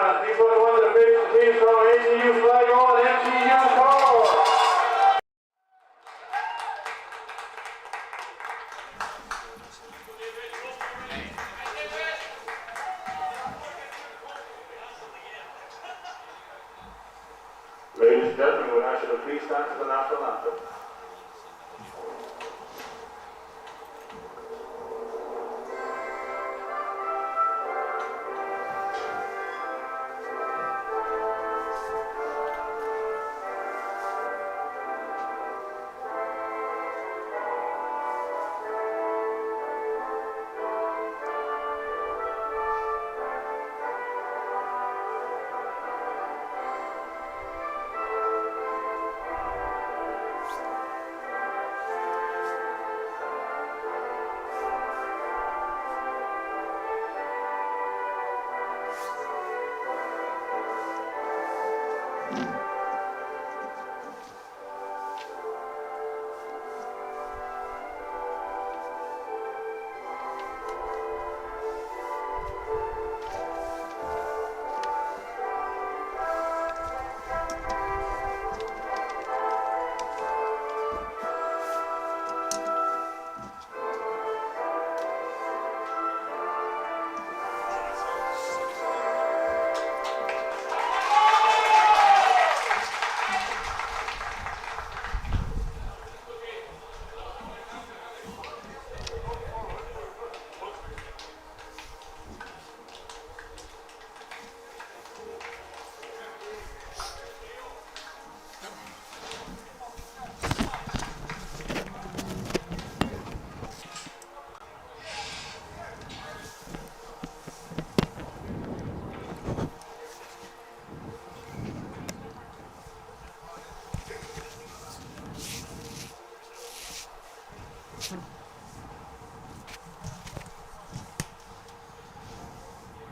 These are one of the big teams from ATU Sligo and MTU Cork. Ladies and gentlemen, we'll ask you to please stand to the national anthem.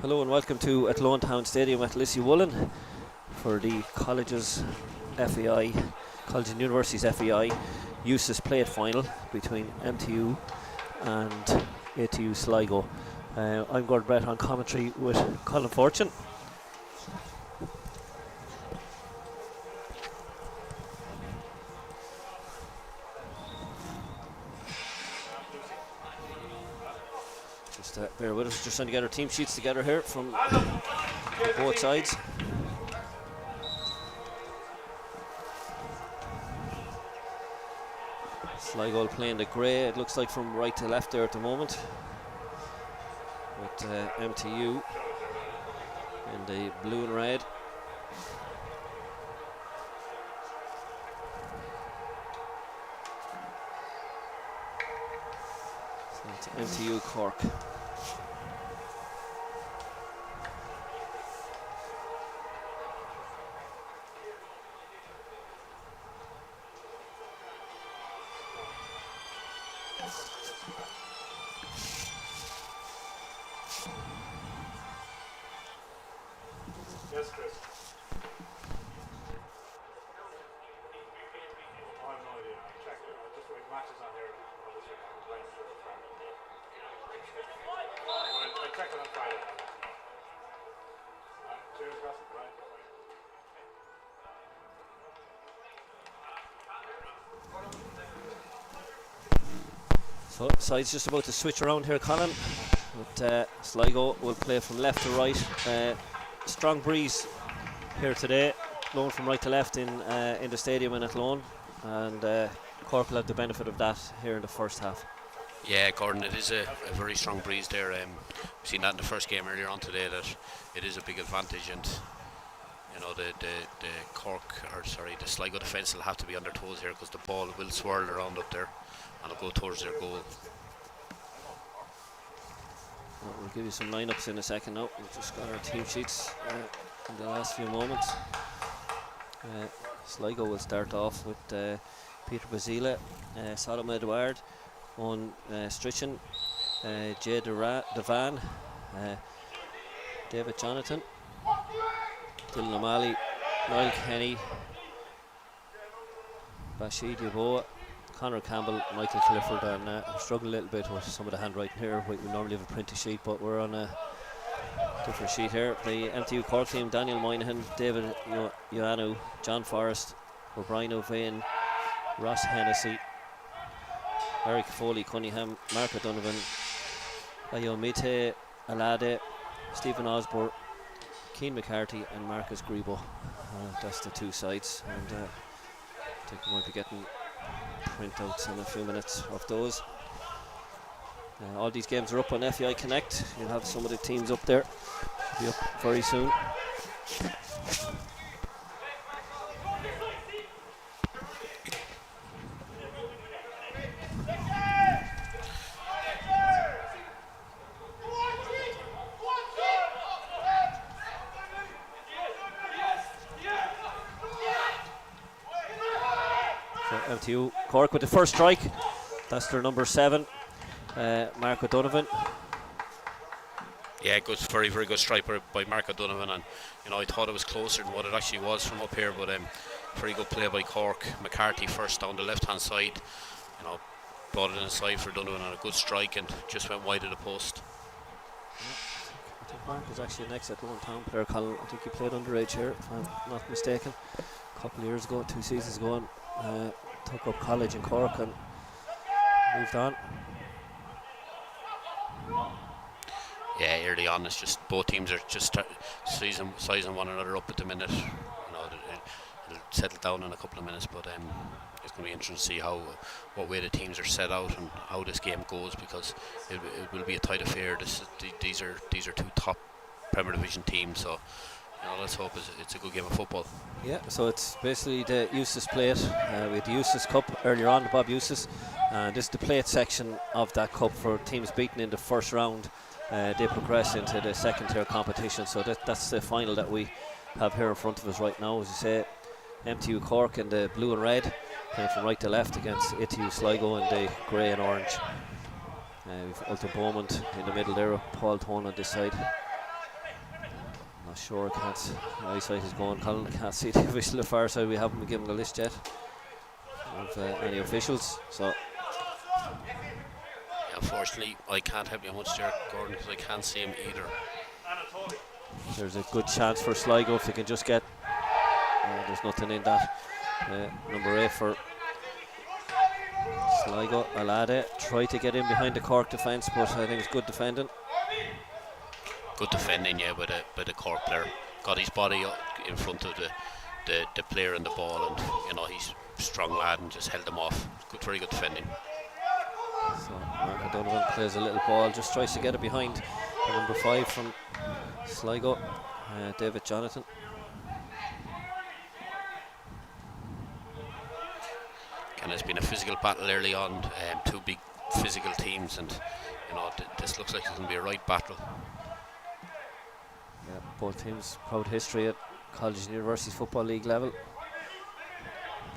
Hello and welcome to Athlone Town Stadium at Lissywullen for the college's FEI, College and University's FEI Eustace Plate final between MTU and ATU Sligo. I'm Gordon Brett on commentary with Colin Fortune. Bear with us, just trying to get our team sheets together here from both sides. Sligo playing the grey, it looks like from right to left there at the moment, with MTU in the blue and red. So it's MTU Cork. Yes, Chris. I have no idea. I'll check it. Just with matches on here. I'll just check it. I'll check it on Friday. Cheers, Russ. Bye. So side's just about to switch around here, Colin. But Sligo will play from left to right. Strong breeze here today, blowing from right to left in the stadium in Athlone, and Cork will have the benefit of that here in the first half. Yeah, Gordon, it is a very strong breeze there. We've seen that in the first game earlier on today, that it is a big advantage, and you know the the Sligo defence will have to be on their toes here, because the ball will swirl around up there and it'll go towards their goal. Well, we'll give you some lineups in a second now. We've just got our team sheets in the last few moments. Sligo will start off with Peter Basile, Solomon Edouard, Owen Strichan, Jay Devan, David Jonathan, Dylan O'Malley, Niall Kenny, Bashid Yaboa, Conor Campbell, Michael Clifford, and I'm struggling a little bit with some of the handwriting here. We normally have a printed sheet, but we're on a Different sheet here. The MTU Cork team: Daniel Moynihan, David Ioannou, John Forrest, O'Brien O'Vane, Ross Hennessy, Eric Foley Cunningham, Mark O'Donovan, Ayomite Alade, Stephen Osborne, Keane McCarthy and Marcus Grebo. That's the two sides, and I think we might be getting printouts in a few minutes of those. All these games are up on FEI Connect. You'll have some of the teams up there. Be up very soon. So MTU Cork with the first strike. That's their number 7, Mark O'Donovan. Yeah, good, very, very good strike by Mark O'Donovan, and I thought it was closer than what it actually was from up here, but very good play by Cork. McCarthy first down the left-hand side, brought it inside for O'Donovan, and a good strike, and just went wide of the post. I think Mark is actually an ex-Athlone Town player, Colin. I think he played underage here, if I'm not mistaken, a couple of years ago, 2 seasons ago, and took up college in Cork and moved on. Yeah, early on, it's just both teams are just sizing one another up at the minute. It'll settle down in a couple of minutes, but it's going to be interesting to see what way the teams are set out and how this game goes, because it will be a tight affair. These are two top Premier Division teams, so let's hope it's a good game of football. Yeah, so it's basically the Eustace plate. We had the Eustace Cup earlier on, the Bob Eustace, and this is the plate section of that cup for teams beaten in the first round. They progress into the second tier competition, so that's the final that we have here in front of us right now. As you say, MTU Cork in the blue and red, playing from right to left against ATU Sligo in the grey and orange. We've Ulster Beaumont in the middle there, Paul Tone on this side. Not sure, my eyesight is going, Colin, I can't see the official on the far side. We haven't been given the list yet of any officials, so unfortunately I can't help you much there, Gordon, because I can't see him either. There's a good chance for Sligo if they can just get there's nothing in that. Number 8 for Sligo, Alade tried to get in behind the Cork defence, but I think it's good defending. Good defending, yeah, by the Cork player. Got his body up in front of the player and the ball, and he's a strong lad and just held him off. Good, very good defending. So Mark O'Donovan plays a little ball, just tries to get it behind the number 5 from Sligo, David Jonathan. And it's been a physical battle early on, two big physical teams, and this looks like it's going to be a right battle. Yeah, both teams proud history at college and university football league level.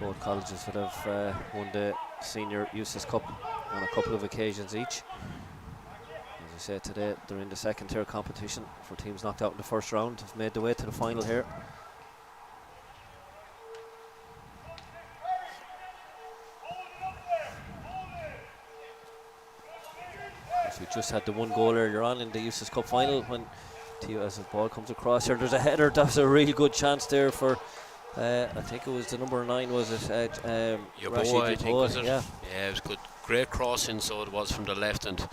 Both colleges would have won the senior Eustace Cup on a couple of occasions each. As I said, today they're in the second tier competition for teams knocked out in the first round. Have made their way to the final here. So we just had the one goal earlier on in the Eustace Cup final when as the ball comes across here, there's a header. That's a really good chance there for I think it was the number 9, was it? Yeboah, I think, was it? Yeah, it was good. Great crossing, so it was from the left, and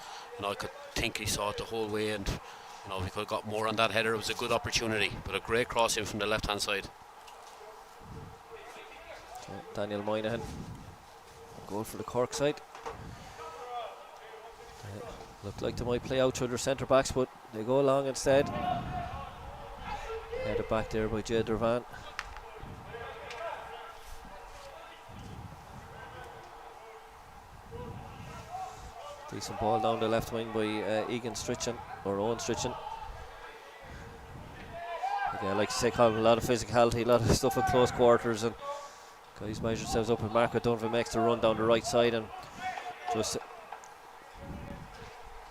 I could think he saw it the whole way, and if he could have got more on that header, it was a good opportunity. But a great crossing from the left hand side. So Daniel Moynihan, goal for the Cork side. Looked like they might play out through their centre backs, but they go along instead. Headed back there by Jay Dervan. Decent ball down the left wing by Egan Strichan, or Owen Strichan. Again, like I say, Colin, a lot of physicality, a lot of stuff at close quarters, and guys measure themselves up, and Mark O'Donovan makes the run down the right side, and just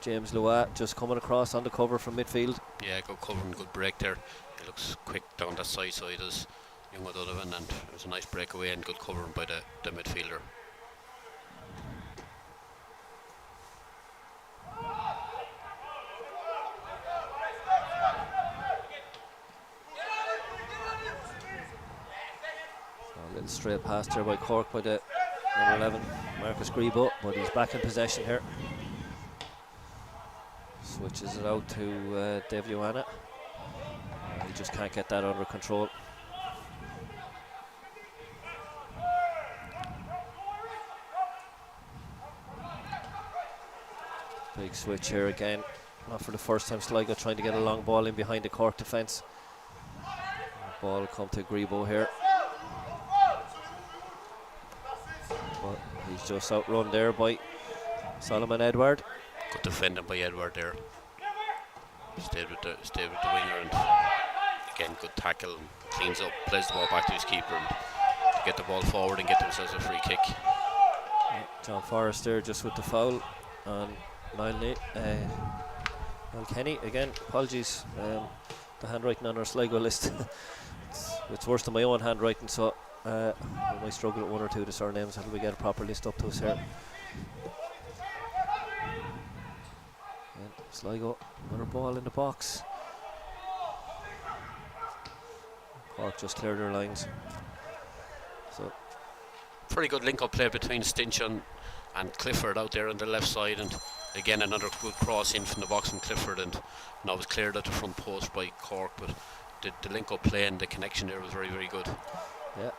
James Loa just coming across on the cover from midfield. Yeah, good cover and good break there. He looks quick down that side, so he does, young O'Donovan, and it was a nice breakaway and good covering by the midfielder. straight pass there by Cork by the number 11, Marcus Grebo, but he's back in possession here. Switches it out to Dave Ioana. He just can't get that under control. Big switch here again. Not for the first time, Sligo trying to get a long ball in behind the Cork defence. Ball will come to Grebo here. But he's just outrun there by Solomon Edward. Good defending by Edward there. Stayed with the winger, and again good tackle, and cleans up, plays the ball back to his keeper, and to get the ball forward and get themselves a free kick. John Forrest there just with the foul on Niall Kenny. Again, apologies, the handwriting on our Sligo list it's worse than my own handwriting, so we might struggle with one or two of the surnames until we get a proper list up to us here. And Sligo, another ball in the box. Cork just cleared their lines. So Pretty good link-up play between Stinchon and Clifford out there on the left side, and again another good cross in from the box from Clifford, and now it was cleared at the front post by Cork, but the link-up play and the connection there was very, very good. yeah,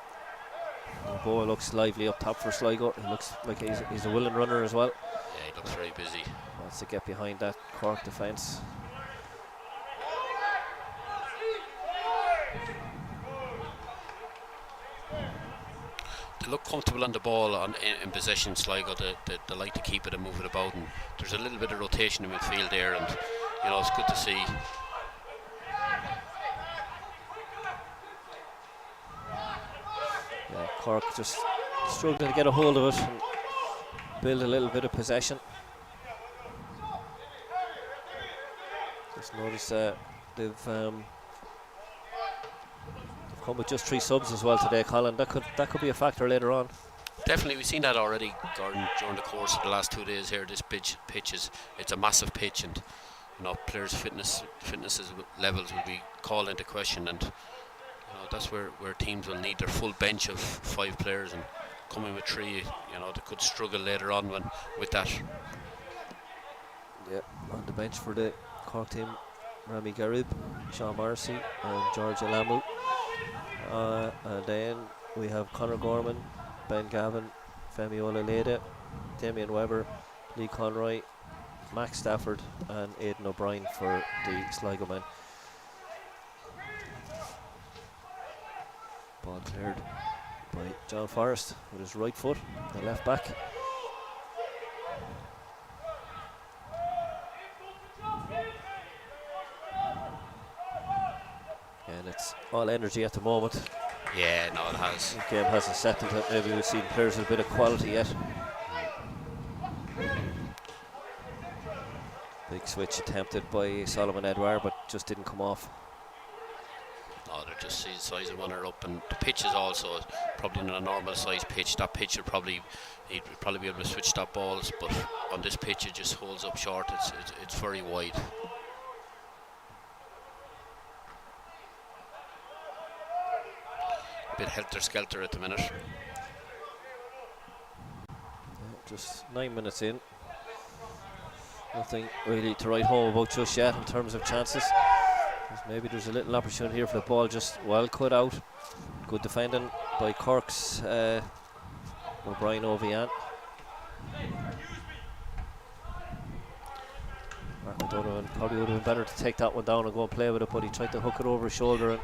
Boa looks lively up top for Sligo. He looks like he's a willing runner as well. Yeah, he looks very busy. Wants to get behind that Cork defence. They look comfortable on the ball in possession, Sligo. They like to keep it and move it about, and there's a little bit of rotation in midfield there, and you know, it's good to see. Yeah, Cork just struggling to get a hold of it and build a little bit of possession. Just notice they've come with just 3 subs as well today, Colin. That could be a factor later on. Definitely, we've seen that already, Gordon, during the course of the last 2 days here. This pitch it's a massive pitch, and you know, players' fitness levels will be called into question, and you know, that's where teams will need their full bench of 5 players, and coming with 3, you know, they could struggle later on with that. Yeah, on the bench for the Cork team, Rami Garib, Sean Morrissey and George Alamu. And then we have Conor Gorman, Ben Gavin, Femi Olaleda, Damien Webber, Lee Conroy, Max Stafford and Aidan O'Brien for the Sligo men. Ball cleared by John Forrest with his right foot, the left back. And it's all energy at the moment. Yeah, no, it has. The game hasn't settled yet. Maybe we've seen players with a bit of quality yet. Big switch attempted by Solomon Edward, but just didn't come off. No, they're just sizing one up, and the pitch is also probably not a normal size pitch. That pitch he'd probably be able to switch that balls, but on this pitch it just holds up short. It's very wide. A bit helter-skelter at the minute. Yeah, just 9 minutes in. Nothing really to write home about just yet in terms of chances. Maybe there's a little opportunity here for the ball just well cut out. Good defending by Cork's O'Brien Ovian. Mark O'Donovan probably would have been better to take that one down and go and play with it, but he tried to hook it over his shoulder and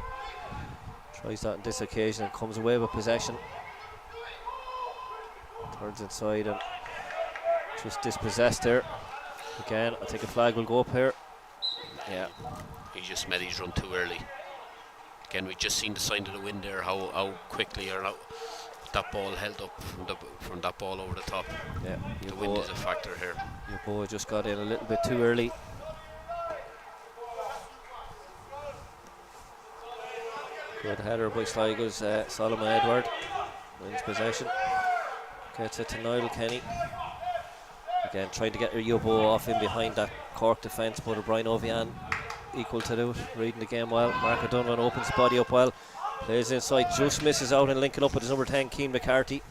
tries that on this occasion and comes away with possession. Turns inside and just dispossessed there. Again, I think a flag will go up here. Yeah. He just met his run too early. Again, we've just seen the sign of the wind there, how quickly or how that ball held up from that ball over the top. Yeah, the wind is a factor here. Your boy just got in a little bit too early. Good header by Sligo's Solomon Edward. Wins possession. Gets it to Niall Kenny. Again, trying to get Yobo off in behind that Cork defence, but O'Brien Ovian equal to do it, reading the game well. Mark O'Donovan opens the body up well. Plays inside, just misses out and linking up with his number 10, Keane McCarthy.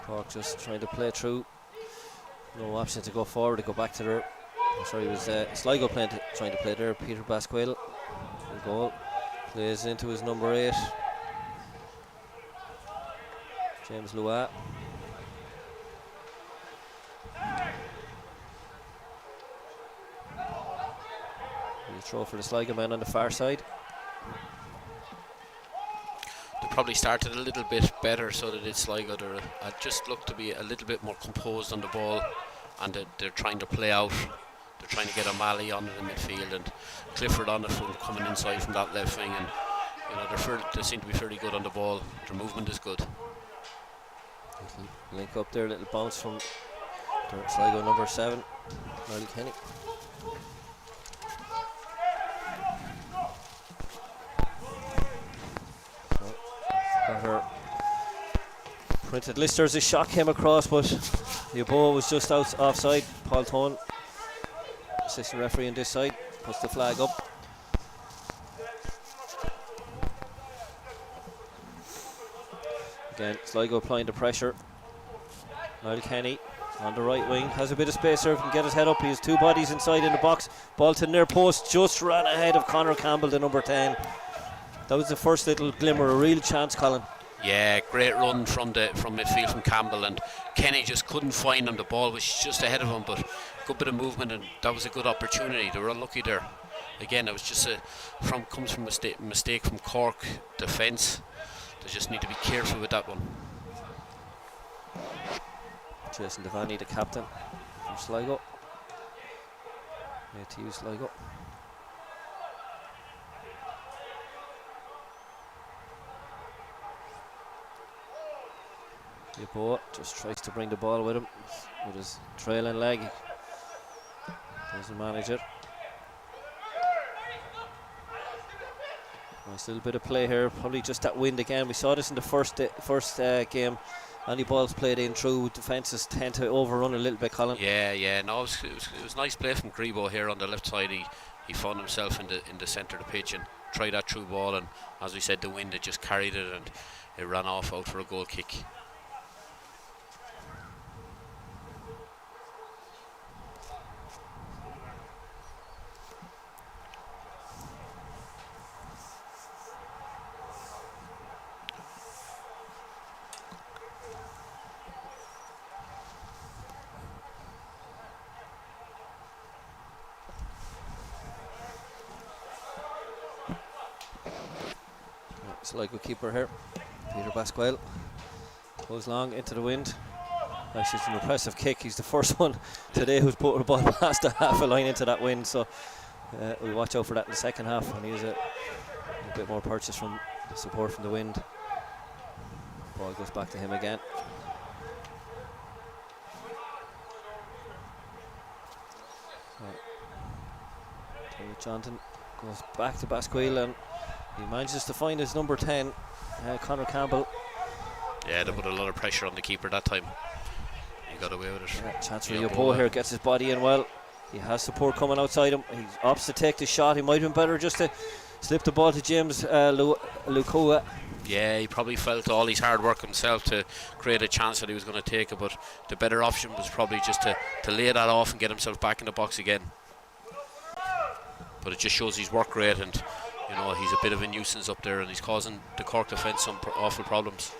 Cork just trying to play through. No option to go forward, to go back to their. Sorry, it was Sligo trying to play there. Peter Basquale. Good goal. Plays into his number 8. James Loua. Throw for the Sligo man on the far side. They probably started a little bit better, so that it's Sligo. They just look to be a little bit more composed on the ball, and they're trying to play out. They're trying to get O'Malley on in the midfield and Clifford on it from coming inside from that left wing, and they seem to be fairly good on the ball. Their movement is good. Link up there, little bounce from Sligo number 7, Niall Kenny. Her printed listers, a shot came across, but the ball was just offside. Paul Thone, assistant referee on this side, puts the flag up. Again, Sligo applying the pressure. Niall Kenny on the right wing, has a bit of space there, can get his head up. He has 2 bodies inside in the box. Ball to near post, just ran ahead of Conor Campbell, the number 10. That was the first little glimmer, a real chance, Colin. Yeah, great run from midfield from Campbell, and Kenny just couldn't find him. The ball was just ahead of him, but good bit of movement, and that was a good opportunity. They were unlucky there. Again, it was just comes from mistake from Cork defence. They just need to be careful with that one. Jason Devaney, the captain from Sligo. ATU Sligo. Yabo just tries to bring the ball with him with his trailing leg. Doesn't manage it. Nice little bit of play here. Probably just that wind again. We saw this in the first game. Any balls played in through, defences tend to overrun a little bit, Colin. Yeah. No, it was nice play from Grebo here on the left side. He found himself in the centre of the pitch and tried that through ball, and as we said, the wind had just carried it and it ran off out for a goal kick. Sligo keeper here, Peter Basquale, goes long into the wind. Actually, it's an impressive kick. He's the first one today who's put a ball past the half a line into that wind, so we'll watch out for that in the second half, and he's a bit more purchase from the support from the wind. Ball goes back to him again. Johnson goes back to Basquale, and he manages to find his number 10, Conor Campbell. Yeah, they put a lot of pressure on the keeper that time. He got away with it. Yeah, chance for Yabo here, gets his body in well. He has support coming outside him. He opts to take the shot. He might have been better just to slip the ball to James Lukua. Yeah, he probably felt all his hard work himself to create a chance that he was going to take it, but the better option was probably just to lay that off and get himself back in the box again. But it just shows his work rate, and he's a bit of a nuisance up there, and he's causing the Cork defence some awful problems.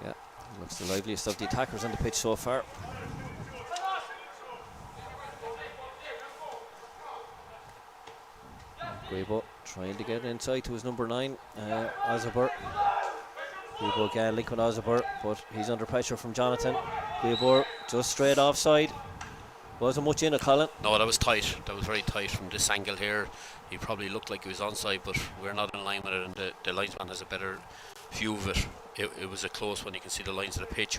Yeah, looks the liveliest of the attackers on the pitch so far. Grebo trying to get inside to his number 9, Ozabur. Grebo again linked with Ozabur, but he's under pressure from Jonathan. Grebo just straight offside. Wasn't much in it, Colin. No, that was tight. That was very tight from this angle here. He probably looked like he was onside, but we're not in line with it, and the linesman has a better view of it. It was a close one. You can see the lines of the pitch.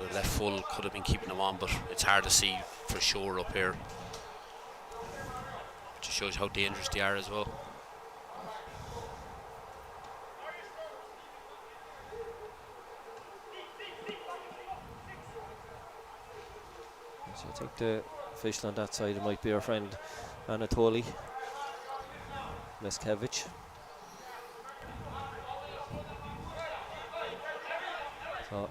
The left full could have been keeping him on, but it's hard to see for sure up here. Just shows how dangerous they are as well. So I think the official on that side might be our friend Anatoly Leskevich. So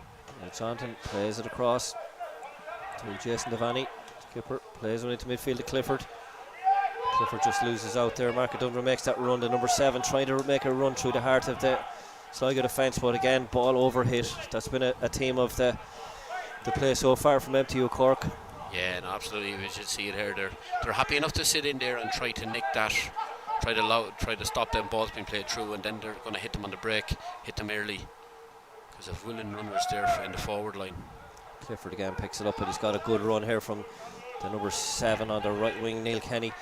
Johnson plays it across to Jason Devaney. Skipper plays it into midfield to Clifford. Clifford just loses out there. Mark O'Donovan makes that run. The number 7 trying to make a run through the heart of the Sligo defence, but again, ball overhit. That's been a theme of the play so far from MTU Cork. Yeah, no, absolutely. We should see it here. They're happy enough to sit in there and try to nick that, try to stop them balls being played through, and then they're going to hit them on the break, hit them early, because of willing runners there in the forward line. Clifford again picks it up, but he's got a good run here from the number 7 on the right wing, Neil Kenny.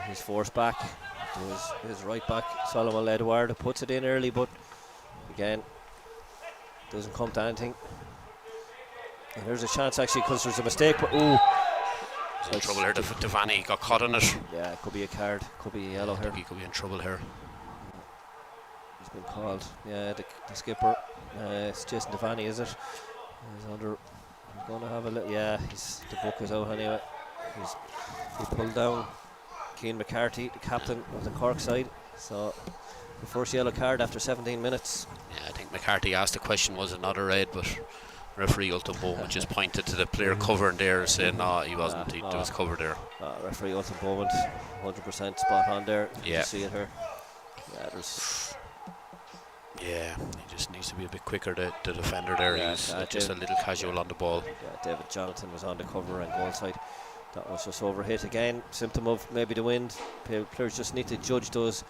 He's forced back to his right back, Solomon Ledward, puts it in early, but again doesn't come to anything. And there's a chance actually, because there's a mistake, but he's in trouble here. Devaney got caught on it. Yeah, it could be a card, could be a yellow here. He could be in trouble here. He's been called. Yeah, the skipper. It's Jason Devaney, is it? He's under. He's going to have a little. Yeah, the book is out anyway. He pulled down Cian McCarthy, the captain of the Cork side. So the first yellow card after 17 minutes. Yeah, I think McCarthy asked the question, was it not a red, but referee Ulton Bowman just pointed to the player covering there, saying no, he wasn't. There was cover there. Referee Ulton Bowman, 100% spot on there. Yeah. You see it here. Yeah, he just needs to be a bit quicker, the defender there. Yeah, He's just a little casual on the ball. Yeah, David Jonathan was on the cover and goal side. That was just overhit again. Symptom of maybe the wind. Players just need to judge those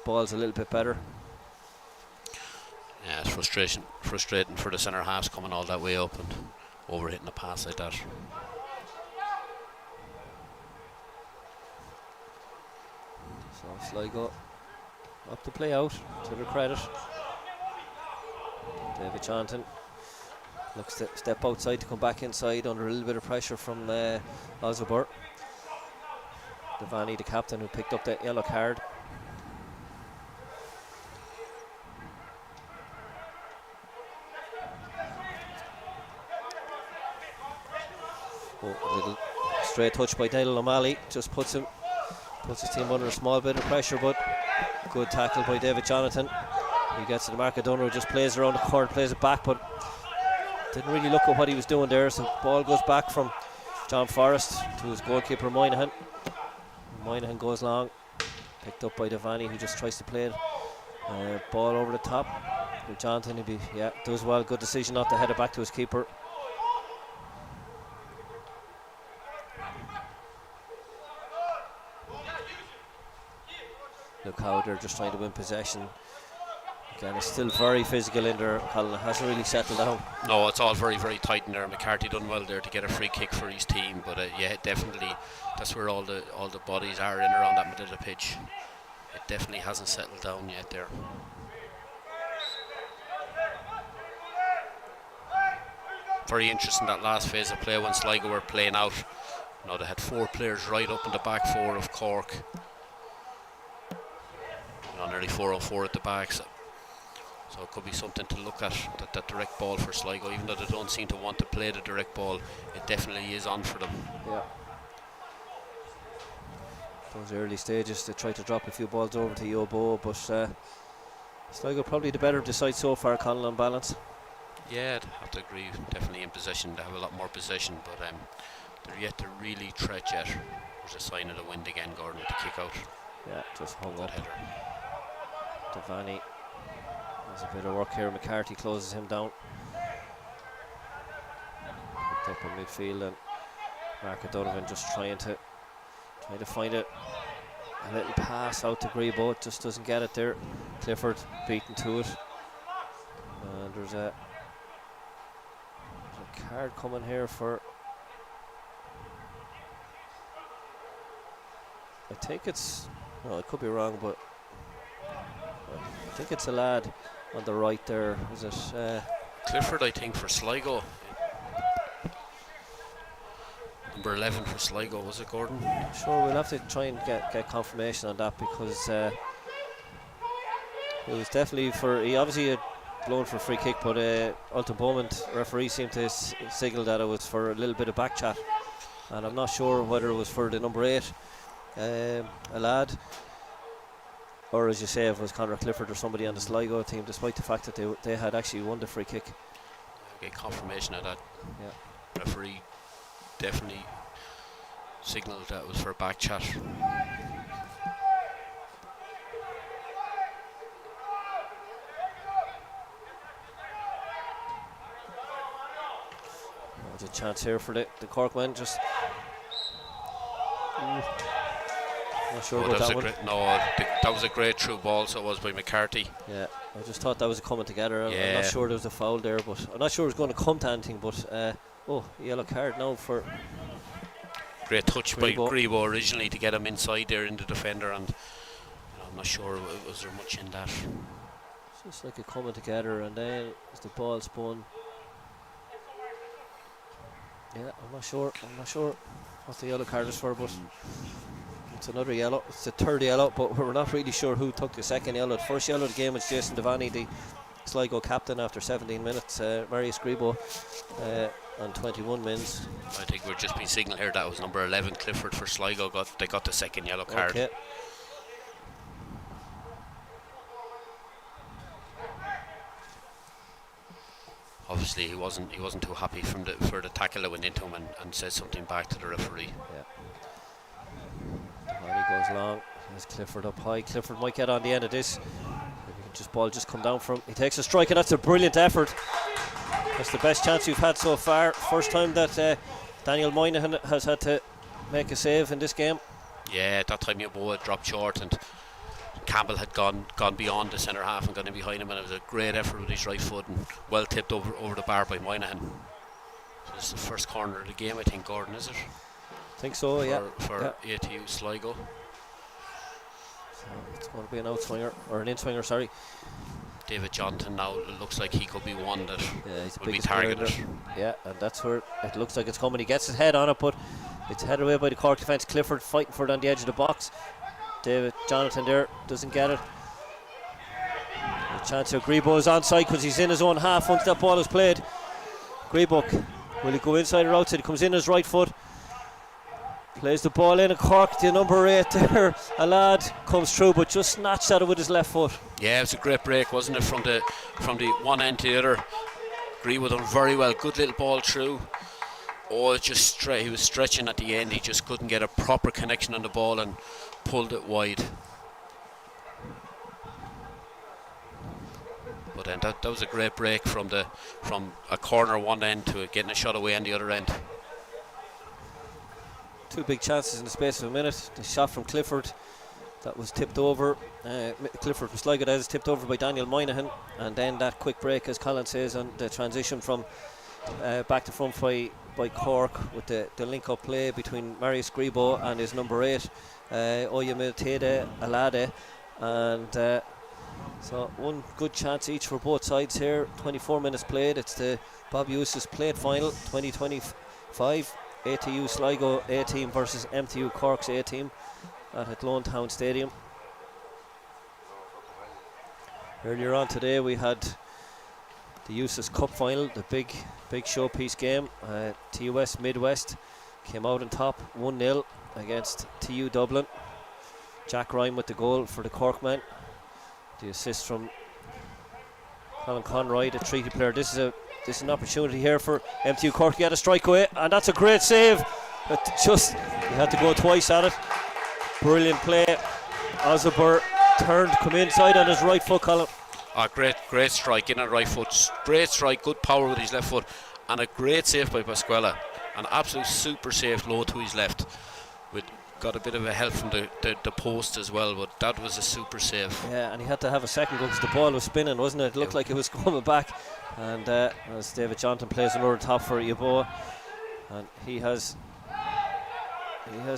balls a little bit better. Yeah, it's frustrating for the centre halves coming all that way up and overhitting a pass like that. So Sligo up to play out, to their credit. David Jonathan looks to step outside to come back inside under a little bit of pressure from Oswald. Devaney, the captain, who picked up that yellow card. A little straight touch by Daniel O'Malley, just puts his team under a small bit of pressure, but good tackle by David Jonathan. He gets to the mark. O'Donovan just plays around the court, plays it back, but didn't really look at what he was doing there. So ball goes back from John Forrest to his goalkeeper Moynihan. Moynihan goes long, picked up by Devaney, who just tries to play it. Ball over the top. Jonathan, does well. Good decision not to head it back to his keeper. Look how they're just trying to win possession. Again, it's still very physical in there. Colin hasn't really settled down. No, it's all very, very tight in there. McCarthy done well there to get a free kick for his team, but yeah, definitely that's where all the bodies are in around that middle of the pitch. It definitely hasn't settled down yet there. Very interesting, that last phase of play when Sligo were playing out. You know, they had 4 players right up in the back 4 of Cork. Nearly 404 at the back, so it could be something to look at, that direct ball for Sligo. Even though they don't seem to want to play the direct ball, it definitely is on for them. Yeah. Those early stages, they try to drop a few balls over to Yobo, but Sligo probably the better of the side so far, Colin, on balance. Yeah, I'd have to agree. Definitely in possession. They have a lot more possession, but they're yet to really tread yet. There's a sign of the wind again, Gordon, with the kick out. Yeah, just hung Good up. header. Devaney does a bit of work here. McCarthy closes him down. Picked up in midfield, and Mark O'Donovan just trying to find a little pass out to Grebo. Just doesn't get it there. Clifford beaten to it, and there's a Card coming here for, I think it's, no, I could be wrong, but I think it's a lad on the right there. Is it Clifford, I think, for Sligo. Number 11 for Sligo, was it, Gordon? Sure, we'll have to try and get confirmation on that, because it was definitely for, he obviously had blown for a free kick, but Ultimate Moment referee seemed to signal that it was for a little bit of back chat, and I'm not sure whether it was for the number 8, a lad, or as you say, if it was Conor Clifford or somebody on the Sligo team, despite the fact that they had actually won the free kick. Get confirmation of that. Yeah. Referee definitely signalled that it was for a back chat. There's a chance here for the Cork men. Just not sure about that one. That was a great through ball, so it was by McCarthy. Yeah, I just thought that was coming together. Yeah. I'm not sure there was a foul there, but I'm not sure it was going to come to anything. But yellow card now for. Great touch by Grebo. Grebo originally to get him inside there in the defender, and I'm not sure was there much in that. It's just like it coming together, and then as the ball spun. Yeah, I'm not sure what the yellow card is for, but it's another yellow. It's the third yellow, but we're not really sure who took the second yellow. The first yellow of the game was Jason Devaney, the Sligo captain, after 17 minutes. Marius Grebo on 21 minutes. I think we're just being signalled here that was number 11 Clifford for Sligo. They got the second yellow card. Okay. Obviously he wasn't too happy for the tackle that went into him, and said something back to the referee. Yeah. Devaney goes long. There's Clifford up high. Clifford might get on the end of this. Ball just come down from. He takes a strike, and that's a brilliant effort. That's the best chance you've had so far. First time that Daniel Moynihan has had to make a save in this game. Yeah, that time Yeboah had dropped short, and Campbell had gone beyond the centre half and gone in behind him, and it was a great effort with his right foot and well tipped over the bar by Moynihan. So this is the first corner of the game, I think, Gordon, is it? I think so, For ATU Sligo. So it's going to be an outswinger, or an inswinger, sorry. David Johnson now, it looks like he could be one that He's will be targeted. Yeah, and that's where it looks like it's coming. He gets his head on it, but it's headed away by the Cork defence. Clifford fighting for it on the edge of the box. David Jonathan there doesn't get it. A chance here. Grebo is onside because he's in his own half once that ball is played. Grebo, will he go inside or outside? He comes in his right foot. Plays the ball in, and Cork, the number 8 there, a lad comes through, but just snatched at it with his left foot. Yeah, it was a great break, wasn't it, from the one end to the other. Grebo done very well, good little ball through. Oh, it just he was stretching at the end. He just couldn't get a proper connection on the ball and pulled it wide. But then that was a great break from a corner one end to getting a shot away on the other end. Two big chances in the space of a minute. The shot from Clifford that was tipped over. Clifford from Sligo, that is tipped over by Daniel Moynihan, and then that quick break, as Colin says, on the transition from back to front by Cork, with the link-up play between Marius Grebo and his number 8, Oyemiltede Alade, and so one good chance each for both sides here. 24 minutes played. It's the Bob Eustace Plate Final 2025. ATU Sligo A team versus MTU Cork's A team at Athlone Town Stadium. Earlier on today we had the Eustace Cup Final, the big showpiece game. TUS Midwest came out on top 1-0 against TU Dublin. Jack Ryan with the goal for the Cork men. The assist from Colin Conroy, the treaty player. This is an opportunity here for MTU Cork to get a strike away, and that's a great save. But just, he had to go twice at it. Brilliant play. Ozaber turned, come inside on his right foot, Colin. Great strike in on right foot. Great strike, good power with his left foot, and a great save by Pasquella. An absolute super save low to his left, with got a bit of a help from the post as well, but that was a super save. Yeah, and he had to have a second go because the ball was spinning, wasn't it? It looked like it was coming back. And as David Johnson plays another top for Yeboah, and he has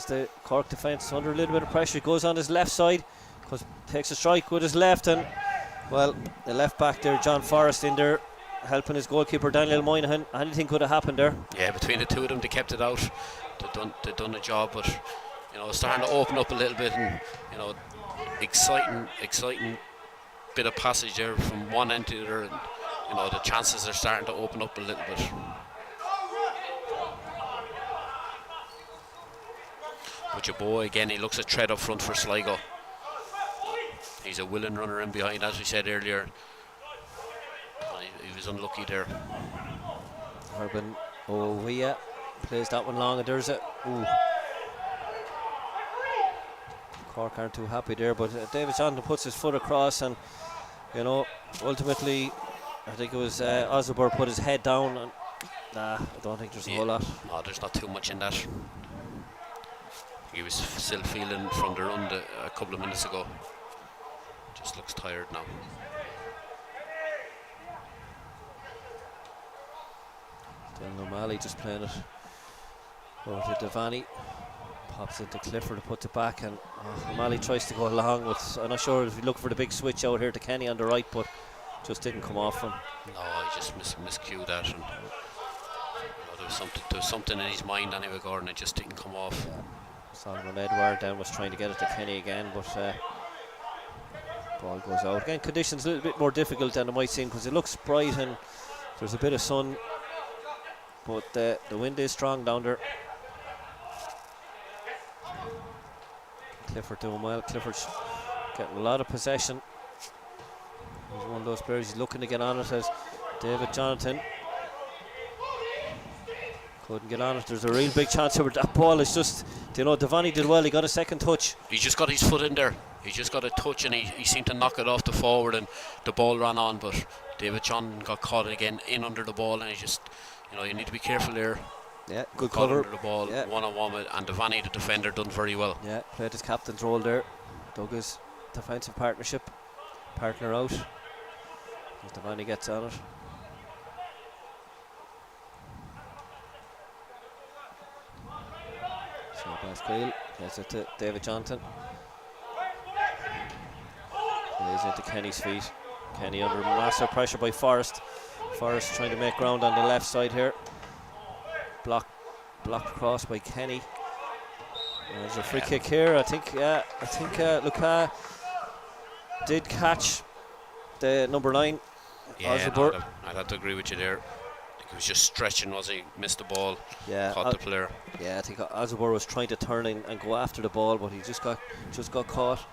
the Cork defence under a little bit of pressure. Goes on his left side, takes a strike with his left, and well, the left back there, John Forrest, in there helping his goalkeeper Daniel Moynihan. Anything could have happened there. Yeah, between the two of them, they kept it out. They done a job, but it's starting to open up a little bit, and exciting bit of passage there from one end to the other, and the chances are starting to open up a little bit. But Yeboah again, he looks a threat up front for Sligo. He's a willing runner in behind, as we said earlier. He was unlucky there. Urban Owia plays that one long, and there's a Cork aren't too happy there, but David Johnson puts his foot across, and ultimately I think it was Osborne put his head down, and I don't think there's a whole lot. No, there's not too much in that. He was still feeling from the run a couple of minutes ago. Just looks tired now. Dylan O'Malley just playing it over to Devaney. Pops into Clifford to put it back, and O'Malley tries to go along with. I'm not sure if he looked for the big switch out here to Kenny on the right, but just didn't come off him. No, he just miscued that, and there was something in his mind anyway, Gordon. It just didn't come off. Yeah. Solomon Edward then was trying to get it to Kenny again, but ball goes out. Again, conditions a little bit more difficult than it might seem, because it looks bright and there's a bit of sun, but the wind is strong down there. Clifford doing well. Clifford's getting a lot of possession. He's one of those players, he's looking to get on it as David Jonathan. Couldn't get on it. There's a real big chance over that ball. It's just, Devaney did well. He got a second touch. He just got his foot in there. He just got a touch, and he seemed to knock it off the forward, and the ball ran on. But David John got caught again in under the ball, and he just, you need to be careful there. Yeah, good caught cover. Under the ball, yeah. 1-on-1, and Devaney, the defender, done very well. Yeah, played his captain's role there. Dug his defensive partner out. As Devaney gets on it. So Basquille gets it to David Johnson. Plays into Kenny's feet. Kenny under massive pressure by Forrest. Forrest trying to make ground on the left side here. Blocked across by Kenny. There's a free kick here. I think Luca did catch the number 9. Yeah, I'd have to agree with you there. He was just stretching, was he? Missed the ball. Yeah, caught the player. Yeah, I think Azubur was trying to turn in and go after the ball, but he just got caught.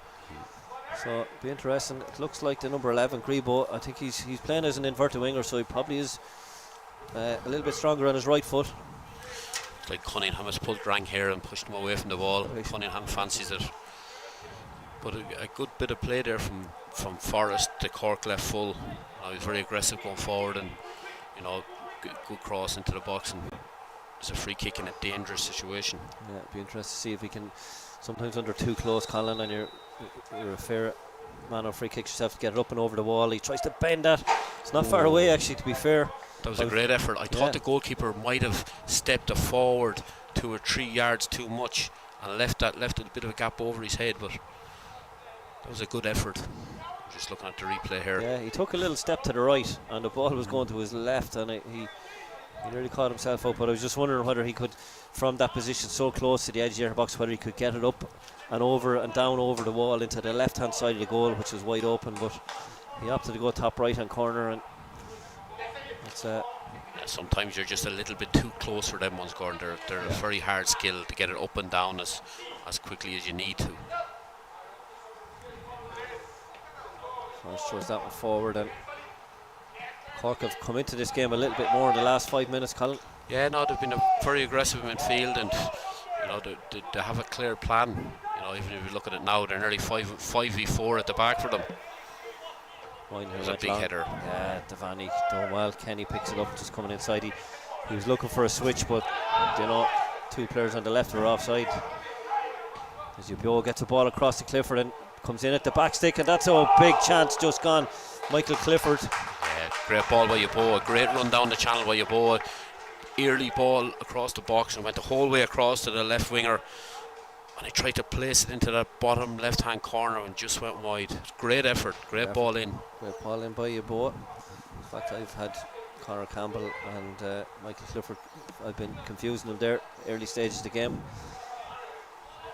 So it'll be interesting. It looks like the number 11, Grebo. I think he's playing as an inverted winger, so he probably is a little bit stronger on his right foot. It's like Cunningham has pulled rank here and pushed him away from the ball. Right. Cunningham fancies it. But a good bit of play there from Forrest to Cork left full. He's very aggressive going forward, and good cross into the box, and it's a free kick in a dangerous situation. Yeah, it'd be interesting to see if he can. Sometimes under too close, Colin, and you're a fair man on free kicks yourself to get it up and over the wall. He tries to bend that. It's not far away, actually, to be fair. That was a great effort. I thought the goalkeeper might have stepped forward 2 or 3 yards too much and left a bit of a gap over his head, but that was a good effort. Just looking at the replay here. Yeah, he took a little step to the right and the ball was going to his left, and he nearly caught himself up. But I was just wondering whether he could, from that position so close to the edge of the box, whether he could get it up and over and down over the wall into the left hand side of the goal, which is wide open. But he opted to go top right hand corner, and it's sometimes you're just a little bit too close for them ones, Gordon. They're a very hard skill to get it up and down as quickly as you need to. Throws that one forward, and Cork have come into this game a little bit more in the last 5 minutes, Colin. Yeah, no, they've been very aggressive in midfield, and they have a clear plan. Even if you look at it now, they're nearly 5v4 at the back for them. There's a big header. Yeah, Devaney doing well. Kenny picks it up, just coming inside. He was looking for a switch, but 2 players on the left were offside. As Ubio gets the ball across to Clifford and comes in at the back stick, and that's a big chance just gone. Michael Clifford. Yeah, great ball by Yabo, a great run down the channel by Yabo. Early ball across the box and went the whole way across to the left winger. And he tried to place it into that bottom left hand corner and just went wide. Great effort, great ball in. Great ball in by Yabo. In fact, I've had Conor Campbell and Michael Clifford. I've been confusing them there early stages of the game.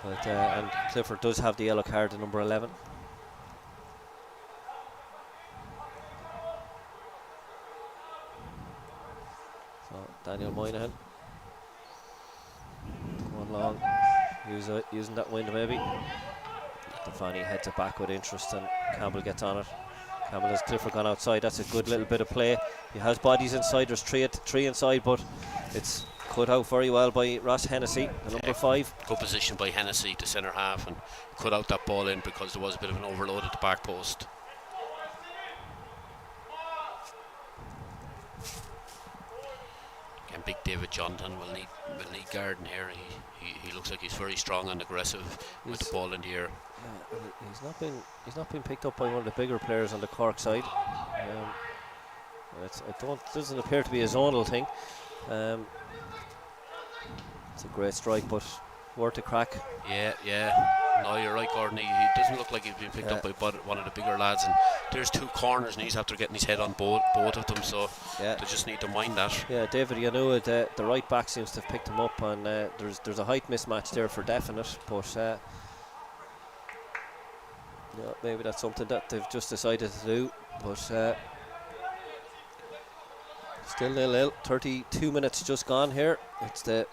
But and Clifford does have the yellow card at number 11. So Daniel Moynihan going long, using that wind maybe. Stefani heads it back with interest and Campbell gets on it. Campbell has Clifford gone outside. That's a good little bit of play. He has bodies inside. There's three inside, but it's cut out very well by Ross Hennessy, the number 5. Good position by Hennessy, the centre half, and cut out that ball in because there was a bit of an overload at the back post. Again, big David Johnson will need guarding here. He looks like he's very strong and aggressive with the ball in the air. He's not been picked up by one of the bigger players on the Cork side. Doesn't appear to be a zonal thing. It's a great strike, but worth a crack. Yeah. No, you're right, Gordon. He doesn't look like he's been picked up by one of the bigger lads. And there's 2 corners, and he's after getting his head on both of them. So they just need to mind that. Yeah, David Yanua, the right back seems to have picked him up, and there's a height mismatch there for definite. But maybe that's something that they've just decided to do. But still 0-0. 32 minutes just gone here. It's the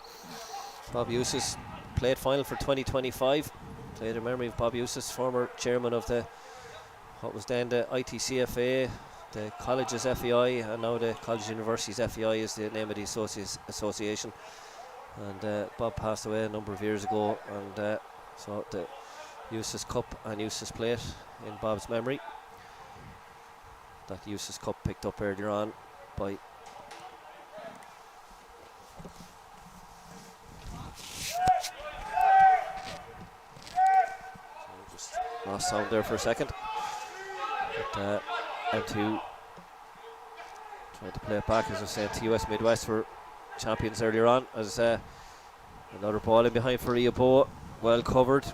Bob Eustace played final for 2025. Played in memory of Bob Eustace, former chairman of what was then the ITCFA, the colleges FEI, and now the College Universities FEI is the name of the association. And Bob passed away a number of years ago, and so the Eustace Cup and Eustace Plate in Bob's memory. That Eustace Cup picked up earlier on by lost sound there for a second. But MTU trying to play it back, as I said. TUS Midwest were champions earlier on. As another ball in behind for Iabo, well covered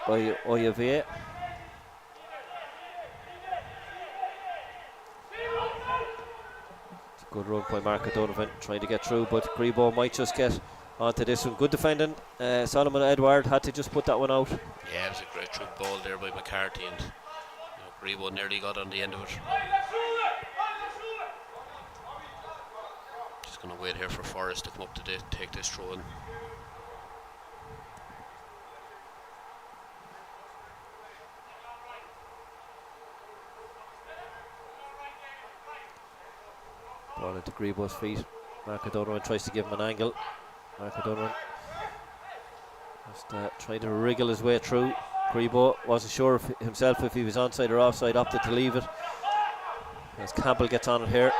by Oyave. It's a good run by Mark O'Donovan trying to get through, but Grebo might just get onto this one. Good defending. Solomon Edward had to just put that one out. Yeah, it was a great through ball there by McCarthy, and Grebo nearly got on the end of it. Just going to wait here for Forrest to come up to take this throw in. Ball into Grebo's feet. Mark O'Donovan tries to give him an angle. Mark O'Donovan just trying to wriggle his way through. Grebo wasn't sure himself if he was onside or offside, opted to leave it. As Campbell gets on it here.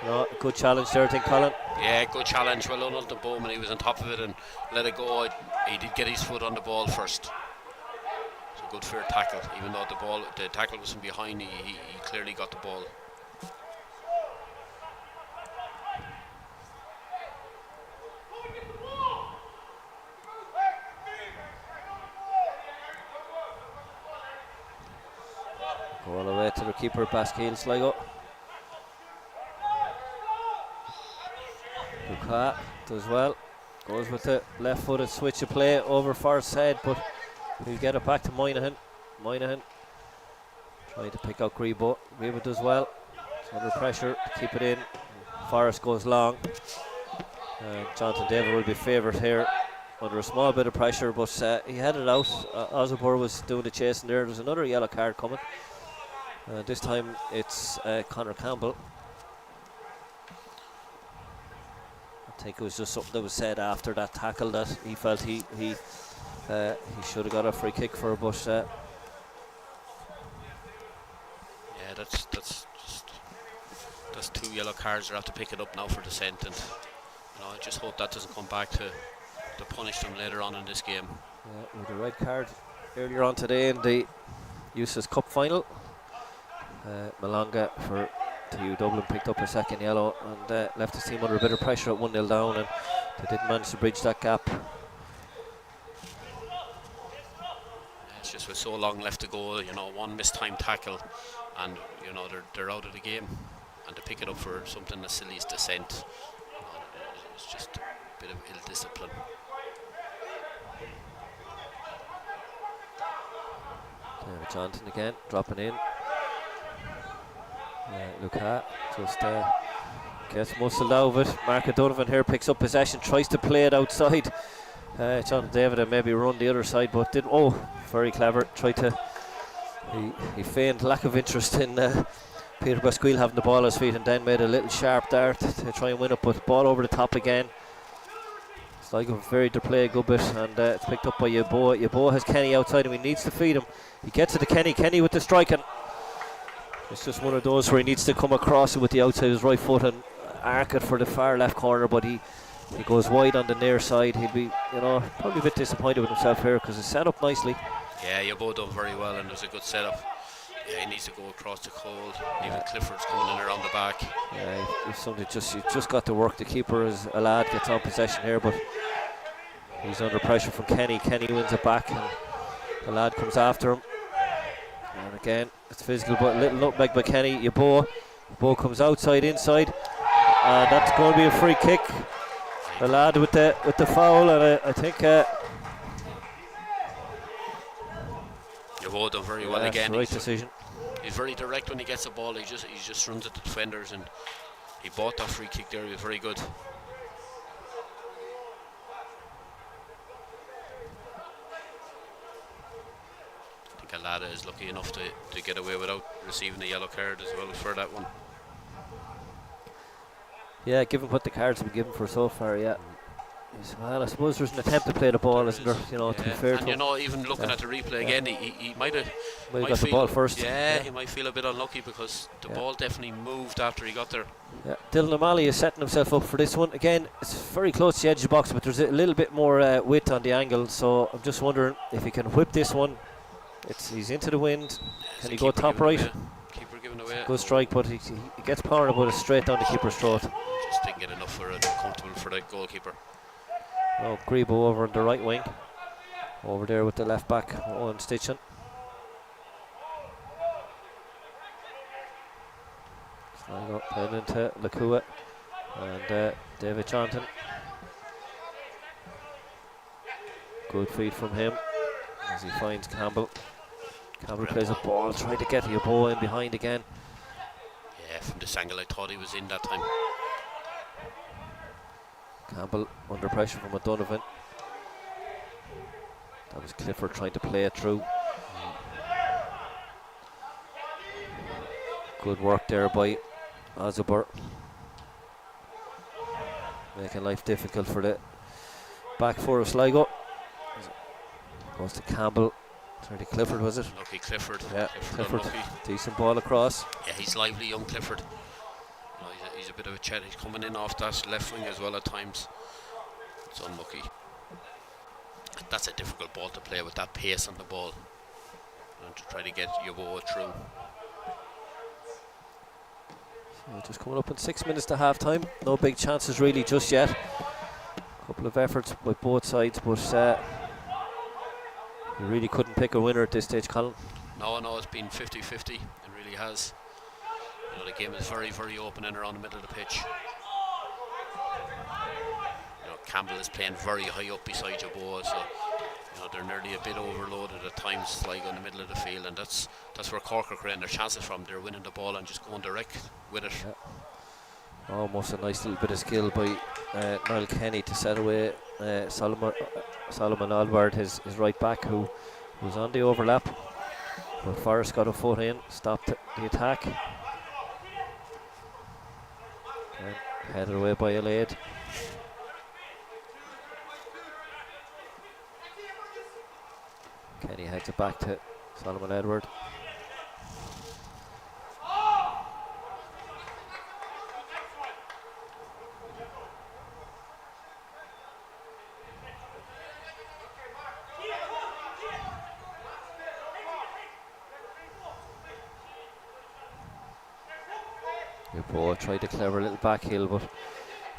A good challenge there, I think, Colin. Yeah, good challenge. Well done to Bowman. He was on top of it and let it go. He did get his foot on the ball first. It's a good fair tackle. Even though the tackle was from behind, he clearly got the ball. All the way to the keeper, Baskeel Sligo. Luka does well. Goes with the left-footed switch of play over Forrest's head, but he'll get it back to Moynihan. Moynihan trying to pick out Grebo. Grebo does well. It's under pressure to keep it in. Forrest goes long. Jonathan David will be favoured here under a small bit of pressure, but he had it out. Osabor was doing the chasing there. There's another yellow card coming. This time it's Conor Campbell. I think it was just something that was said after that tackle that he felt he should have got a free kick for, but yeah, that's 2 yellow cards. They're have to pick it up now for dissent, and I just hope that doesn't come back to punish them later on in this game. With a red card earlier on today in the Eustace Cup final. Malonga for ATU Dublin picked up a second yellow and left his team under a bit of pressure at 1-0 down, and they didn't manage to bridge that gap. It's just with so long left to go, you know, one mistimed tackle and, you know, they're out of the game, and to pick it up for something as silly as dissent, you know, it's just a bit of ill discipline. David Johnson again dropping in. Luca just gets muscled out of it. Mark O'Donovan here picks up possession, tries to play it outside. John David and maybe run the other side, but didn't. Oh, very clever. Tried to. He feigned lack of interest in Peter Basquille having the ball at his feet, and then made a little sharp dart to try and win it, but ball over the top again. Sligo very to play a good bit, and it's picked up by Yeboah. Yeboah has Kenny outside and he needs to feed him. He gets it to Kenny. Kenny with the strike, and it's just one of those where he needs to come across it with the outside of his right foot and arc it for the far left corner, but he goes wide on the near side. He'll be, you know, probably a bit disappointed with himself here because it's set up nicely. Yeah, Yeboah done very well, and there's a good setup. Yeah, he needs to go across the cold. Even Clifford's coming in around the back. Yeah, it's something just got to work. The keeper as a lad gets on possession here, but he's under pressure from Kenny. Kenny wins it back, and the lad comes after him. And again, it's physical, but a little nutmeg by Kenny. Yeboah comes outside, inside, and that's going to be a free kick. The lad with the foul, and I think Yeboah done very well again. Right decision. He's very direct when he gets the ball. He just runs at the defenders, and he bought that free kick there. He was very good. I think Alada is lucky enough to get away without receiving a yellow card as well for that one. Yeah, given what the cards have been given for so far, yeah. Well, I suppose there's an attempt to play the ball, isn't there? You know, to be fair to him. And you know, even looking at the replay again, he might have got the ball first. Yeah, he might feel a bit unlucky because the ball definitely moved after he got there. Yeah, Dylan O'Malley is setting himself up for this one. Again, it's very close to the edge of the box, but there's a little bit more width on the angle, so I'm just wondering if he can whip this one. He's into the wind. Can he go top right? Keeper giving away. Good strike, but he gets power about it straight down the keeper's throat. Just didn't get enough for it. Comfortable for the goalkeeper. Oh, Grebo over on the right wing. Over there with the left back, Owen Stitchin. Sligo playing into Lakua and David Johnson. Good feed from him as he finds Campbell. Campbell plays a ball, trying to get Yeboah in behind again. Yeah, from this angle I thought he was in that time. Campbell under pressure from O'Donovan. That was Clifford trying to play it through. Good work there by Azubar. Making life difficult for the back four of Sligo. Goes to Campbell. Sorry, Clifford, was it? Lucky Clifford. Yeah, Clifford. Decent ball across. Yeah, he's lively, young Clifford. No, he's a bit of a chat. He's coming in off that left wing as well at times. It's unlucky. That's a difficult ball to play with that pace on the ball. And to try to get Yeboah through. So just coming up in 6 minutes to half time. No big chances really just yet. A couple of efforts by both sides, but you really couldn't pick a winner at this stage, Colin. No, it's been 50-50. It really has. You know, the game is very, very open in around the middle of the pitch. You know, Campbell is playing very high up beside Yeboah, so you know they're nearly a bit overloaded at times, like in the middle of the field, and that's where Cork are creating their chances from. They're winning the ball and just going direct with it. Yeah. Almost a nice little bit of skill by Niall Kenny to set away Solomon Alvard, his right back, who was on the overlap. But Forrest got a foot in, stopped the attack. And headed away by Alaid. Kenny heads it back to Solomon Edward. They both tried a clever little back heel, but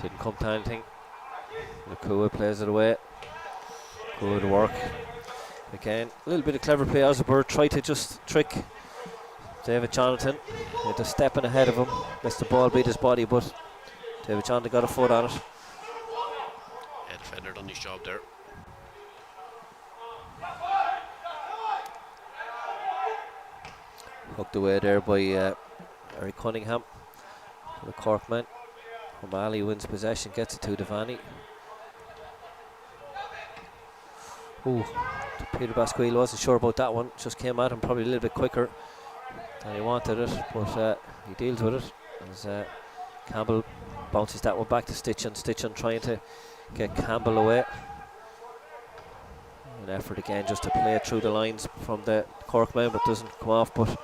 didn't come to anything. Nakua plays it away. Good work. Again, a little bit of clever play. Osborne tried to just trick David Jonathan. He had to step in ahead of him. Lets the ball beat his body, but David Jonathan got a foot on it. Yeah, defender done his job there. Hooked away there by Eric Cunningham, the Cork man. O'Malley wins possession, gets it to Devaney. Ooh, Peter Basquille wasn't sure about that one. Just came at him probably a little bit quicker than he wanted it, but he deals with it. As Campbell bounces that one back to Stitchin. Stitchin trying to get Campbell away. An effort again just to play it through the lines from the Cork man, but doesn't come off. But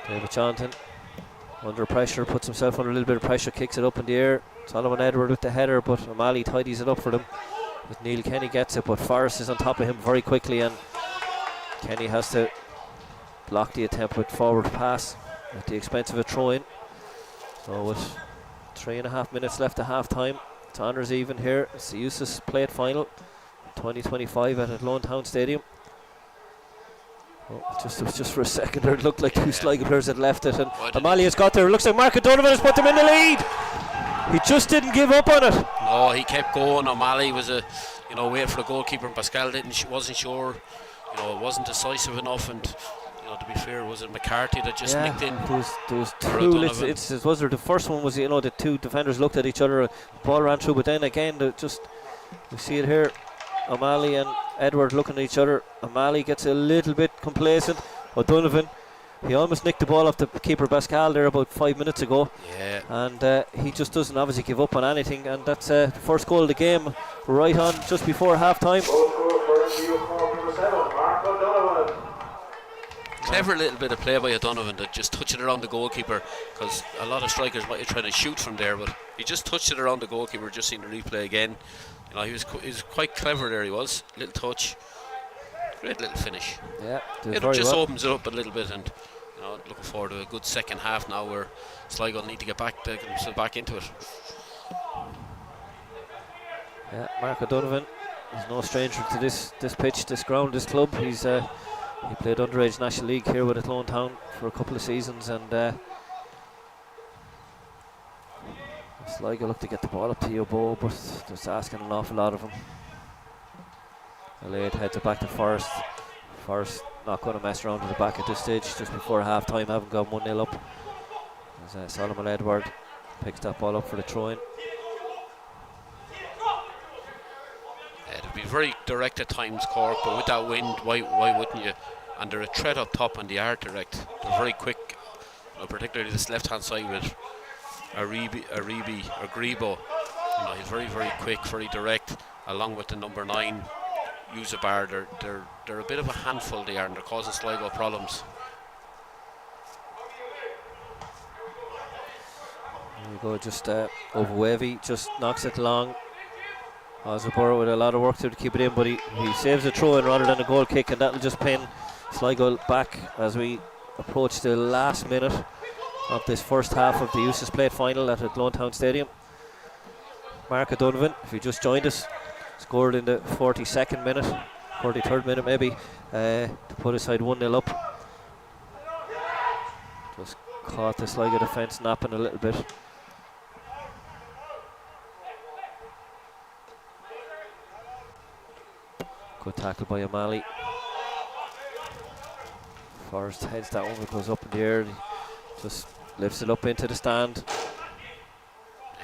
David Jonathan under pressure, puts himself under a little bit of pressure, kicks it up in the air. Solomon Edward with the header, but O'Malley tidies it up for them. But Neil Kenny gets it, but Forrest is on top of him very quickly, and Kenny has to block the attempt with forward pass at the expense of a throw-in. So with 3.5 minutes left at half time, it's honours even here. It's the Eustace plate final 2025 at Lone Town Stadium. Oh, it was just for a second there, it looked like two Sligo players had left it, and O'Malley has got there. It looks like Mark O'Donovan has put them in the lead. He just didn't give up on it. No, he kept going. O'Malley was waiting for the goalkeeper, and Pascal wasn't sure. It wasn't decisive enough, and to be fair, was it McCarthy that just nicked in? There was two instances. Was there? The first one was the two defenders looked at each other, the ball ran through, but then again we see it here. O'Malley and Edward looking at each other. O'Malley gets a little bit complacent. O'Donovan, he almost nicked the ball off the keeper Pascal there about 5 minutes ago. Yeah. And he just doesn't obviously give up on anything. And that's the first goal of the game, right on just before half time. Clever little bit of play by O'Donovan to just touch it around the goalkeeper, because a lot of strikers might have tried to shoot from there, but he just touched it around the goalkeeper. Just seen the replay again. He was quite clever there. He was little touch, great little finish. Yeah, it just opens it up a little bit, and looking forward to a good second half now, where Sligo need to get back into it. Yeah, Mark O'Donovan is no stranger to this pitch, this ground, this club. He played underage National League here with Lone Town for a couple of seasons, and Sligo look to get the ball up to Yobo, but just asking an awful lot of him. Lade heads it back to Forrest. Forrest not going to mess around to the back at this stage, just before half time, haven't gone 1-0 up. As Solomon Edward picks that ball up for the throw-in. It'll be very direct at times, Cork, but with that wind, why wouldn't you? And they're a threat up top, and they are direct. They're very quick, particularly this left-hand side with Grebo. He's very, very quick, very direct, along with the number 9, Usabar. They're a bit of a handful, they are, and they're causing Sligo problems. There we go, just over Wavy, just knocks it long. Osborne with a lot of work to keep it in, but he saves a throw-in rather than a goal kick, and that'll just pin Sligo back as we approach the last minute of this first half of the Eustace Plate final at Lone Town Stadium. Mark O'Donovan, if you just joined us, scored in the 42nd minute, 43rd minute maybe, to put his side 1-0 up. Just caught the Sligo defence napping a little bit. Good tackle by O'Malley. Forrest heads that one, it goes up in the air, just lifts it up into the stand.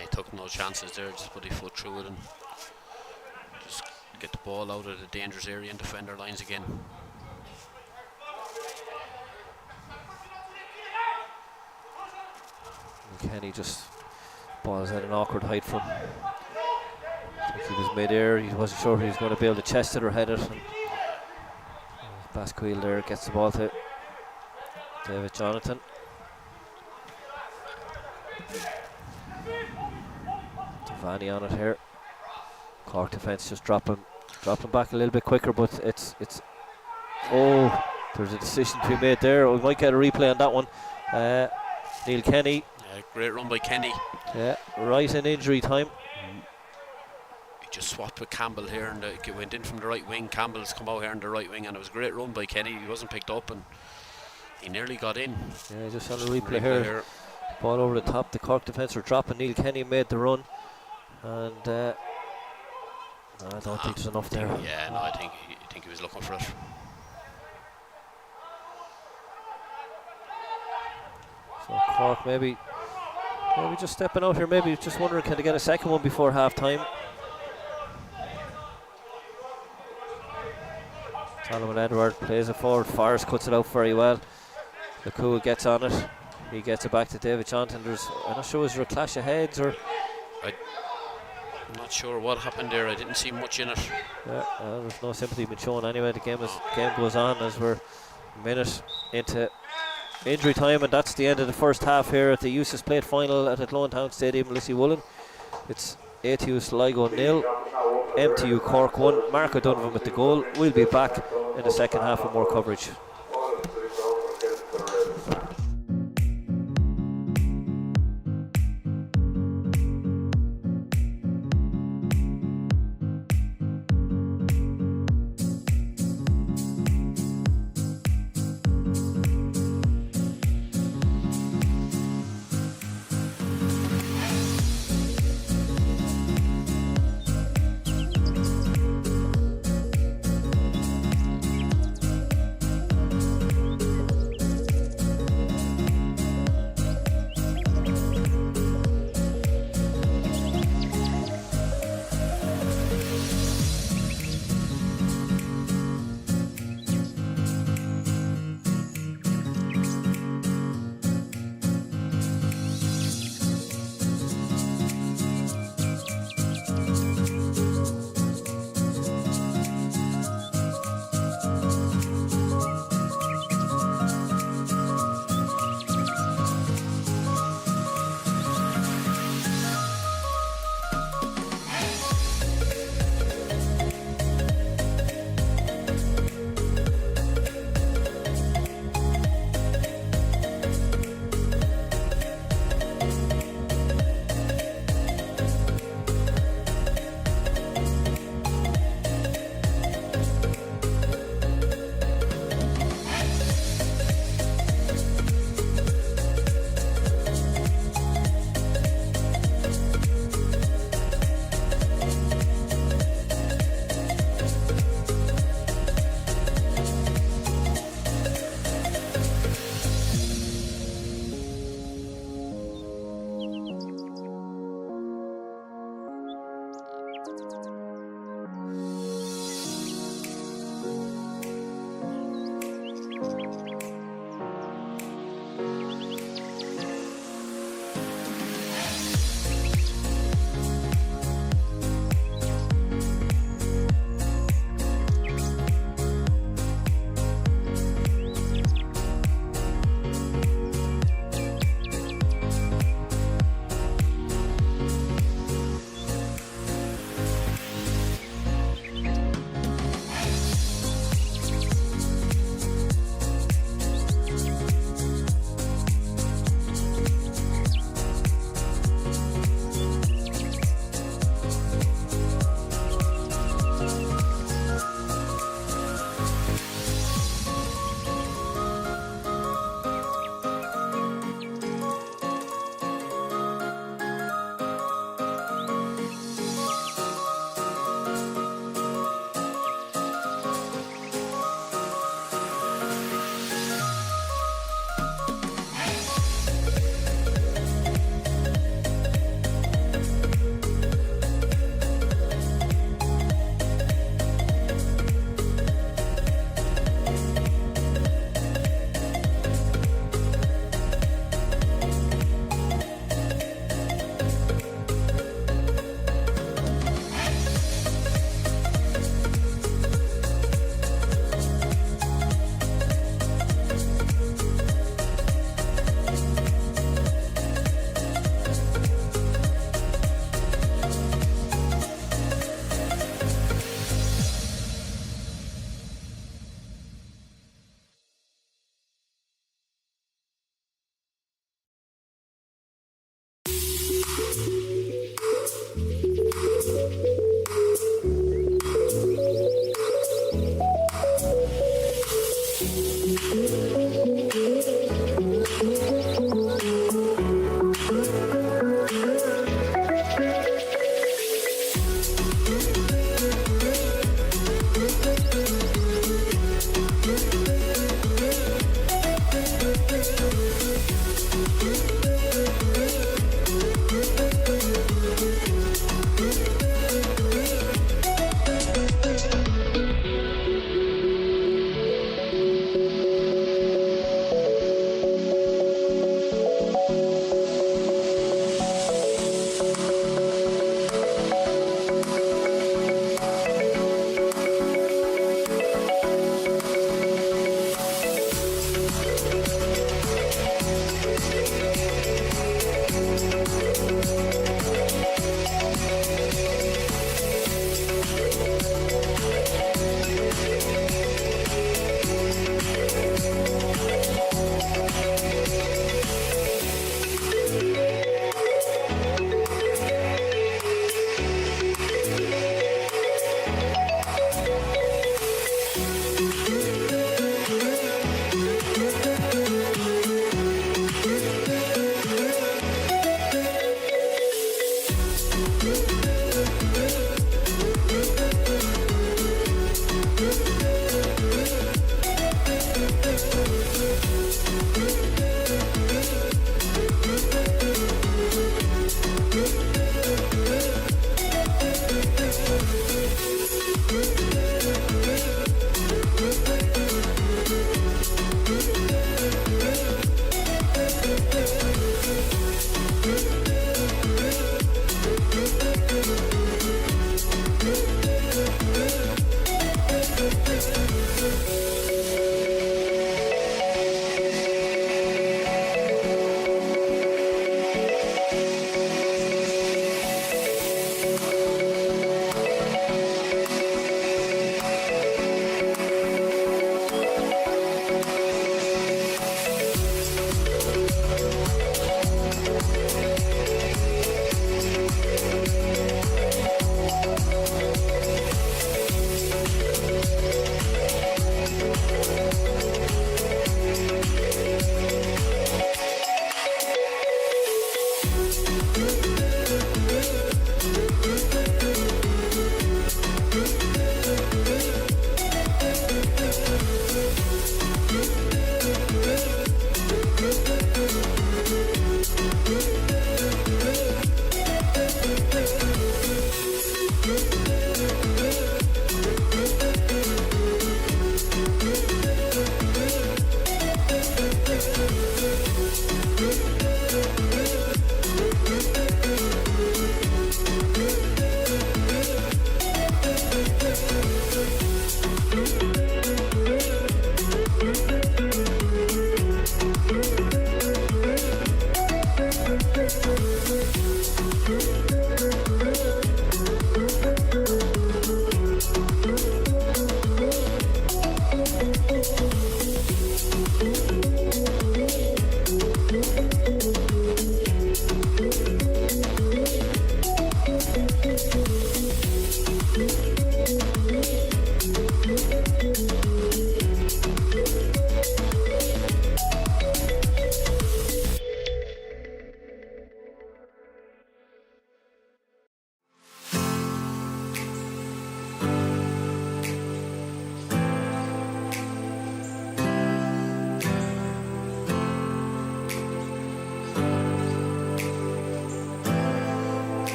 He took no chances there, just put his foot through it and just get the ball out of the dangerous area and defender lines again. Kenny just balls at an awkward height from. I think he was mid-air, he wasn't sure if he was going to be able to chest it or head it. Basquille there gets the ball to David Jonathan. Devaney on it here. Cork defence just dropping back a little bit quicker, but it's there's a decision to be made there. We might get a replay on that one. Neil Kenny. Great run by Kenny. Yeah, right in injury time. He just swapped with Campbell here, and it went in from the right wing. Campbell's come out here on the right wing, and it was a great run by Kenny. He wasn't picked up, and he nearly got in. Yeah, just on the replay here. Ball over the top. The Cork defence were dropping. Neil Kenny made the run, and no, I don't think there's enough there. Yeah, no, I think he was looking for it. So Cork maybe just stepping out here. Maybe just wondering, can they get a second one before half time? Solomon Edward plays it forward. Forrest cuts it out very well. Lakua gets on it. He gets it back to David Johnson. I'm not sure, is there a clash of heads or? I'm not sure what happened there. I didn't see much in it. Yeah, there's no sympathy been shown anyway. The game goes on as we're a minute into injury time, and that's the end of the first half here at the Eustace Plate final at Athlone Town Stadium, Lissywoolen. It's ATU Sligo 0, MTU Cork 1. Mark O'Donovan with the goal. We'll be back in the second half with more coverage.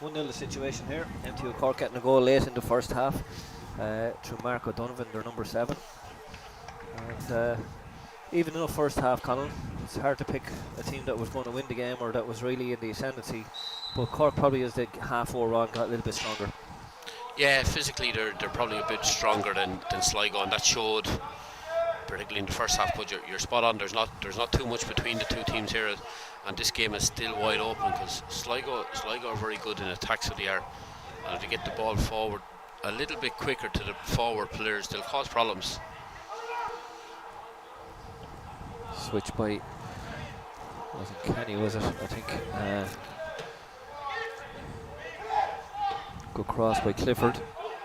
1-0 the situation here. MTU Cork getting a goal late in the first half through Mark O'Donovan, their number 7. And even in the first half, Colin, it's hard to pick a team that was going to win the game or that was really in the ascendancy. But Cork probably, as the half wore on, got a little bit stronger. Yeah, physically they're probably a bit stronger than Sligo, and that showed particularly in the first half. But you're spot on. There's not too much between the two teams here, and this game is still wide open because Sligo are very good in attacks, so they are, and if they get the ball forward a little bit quicker to the forward players, they'll cause problems. Switch by, wasn't Kenny, was it? I think. Good cross by Clifford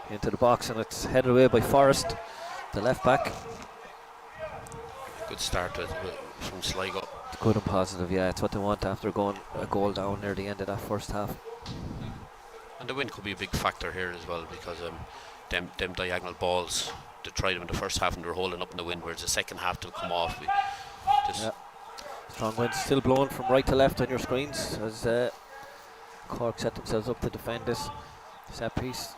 into the box, and it's headed away by Forrest, the left back. Good start from Sligo. Good and positive, yeah. It's what they want after going a goal down near the end of that first half. And the wind could be a big factor here as well, because them diagonal balls, they tried them in the first half and they were holding up in the wind, whereas the second half they'll come off. Strong wind still blowing from right to left on your screens as Cork set themselves up to defend this set piece.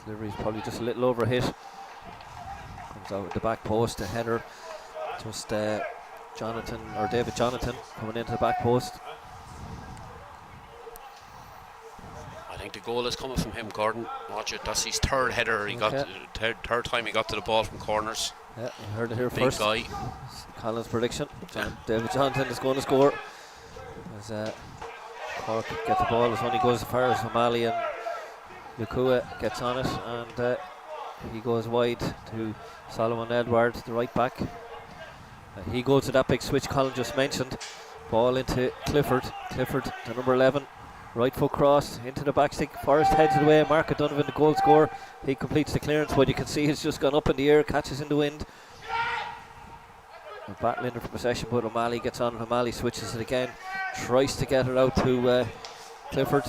Delivery's probably just a little over hit. Comes out with the back post, a header. Just David Jonathan coming into the back post. I think the goal is coming from him, Gordon. Watch it, that's his third header. He got third time he got to the ball from corners. Yeah, you heard it here Big first. guy. Colin's prediction. David Jonathan is going to score. As Cork get the ball, as when he goes as far as O'Malley, and Lukua gets on it, and he goes wide to Solomon Edward, the right back. He goes to that big switch Colin just mentioned. Ball into Clifford, the number 11. Right foot cross into the back stick. Forrest heads it away. Mark O'Donovan, the goal scorer. He completes the clearance, but you can see he's just gone up in the air, catches in the wind. They're battling for possession, but O'Malley gets on, and O'Malley switches it again. Tries to get it out to Clifford.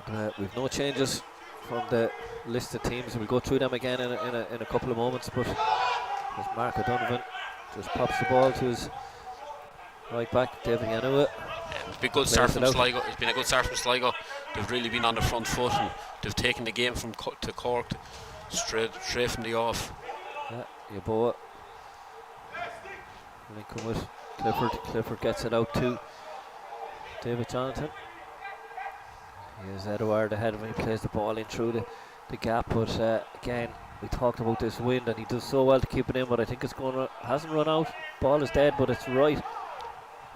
And, we've no changes from the list of teams. We'll go through them again in a couple of moments, but there's Mark O'Donovan. Just pops the ball to his right back, David Yanua. It's been a good start from Sligo. It's been a good start from Sligo. They've really been on the front foot, and they've taken the game from to Cork straight from the off. Yeah, Yaboa linking with Clifford. Clifford gets it out to David Jonathan. Here's Edward ahead of him. He plays the ball in through the gap, but again, we talked about this wind, and he does so well to keep it in, but I think it's hasn't run out. Ball is dead, but it's right.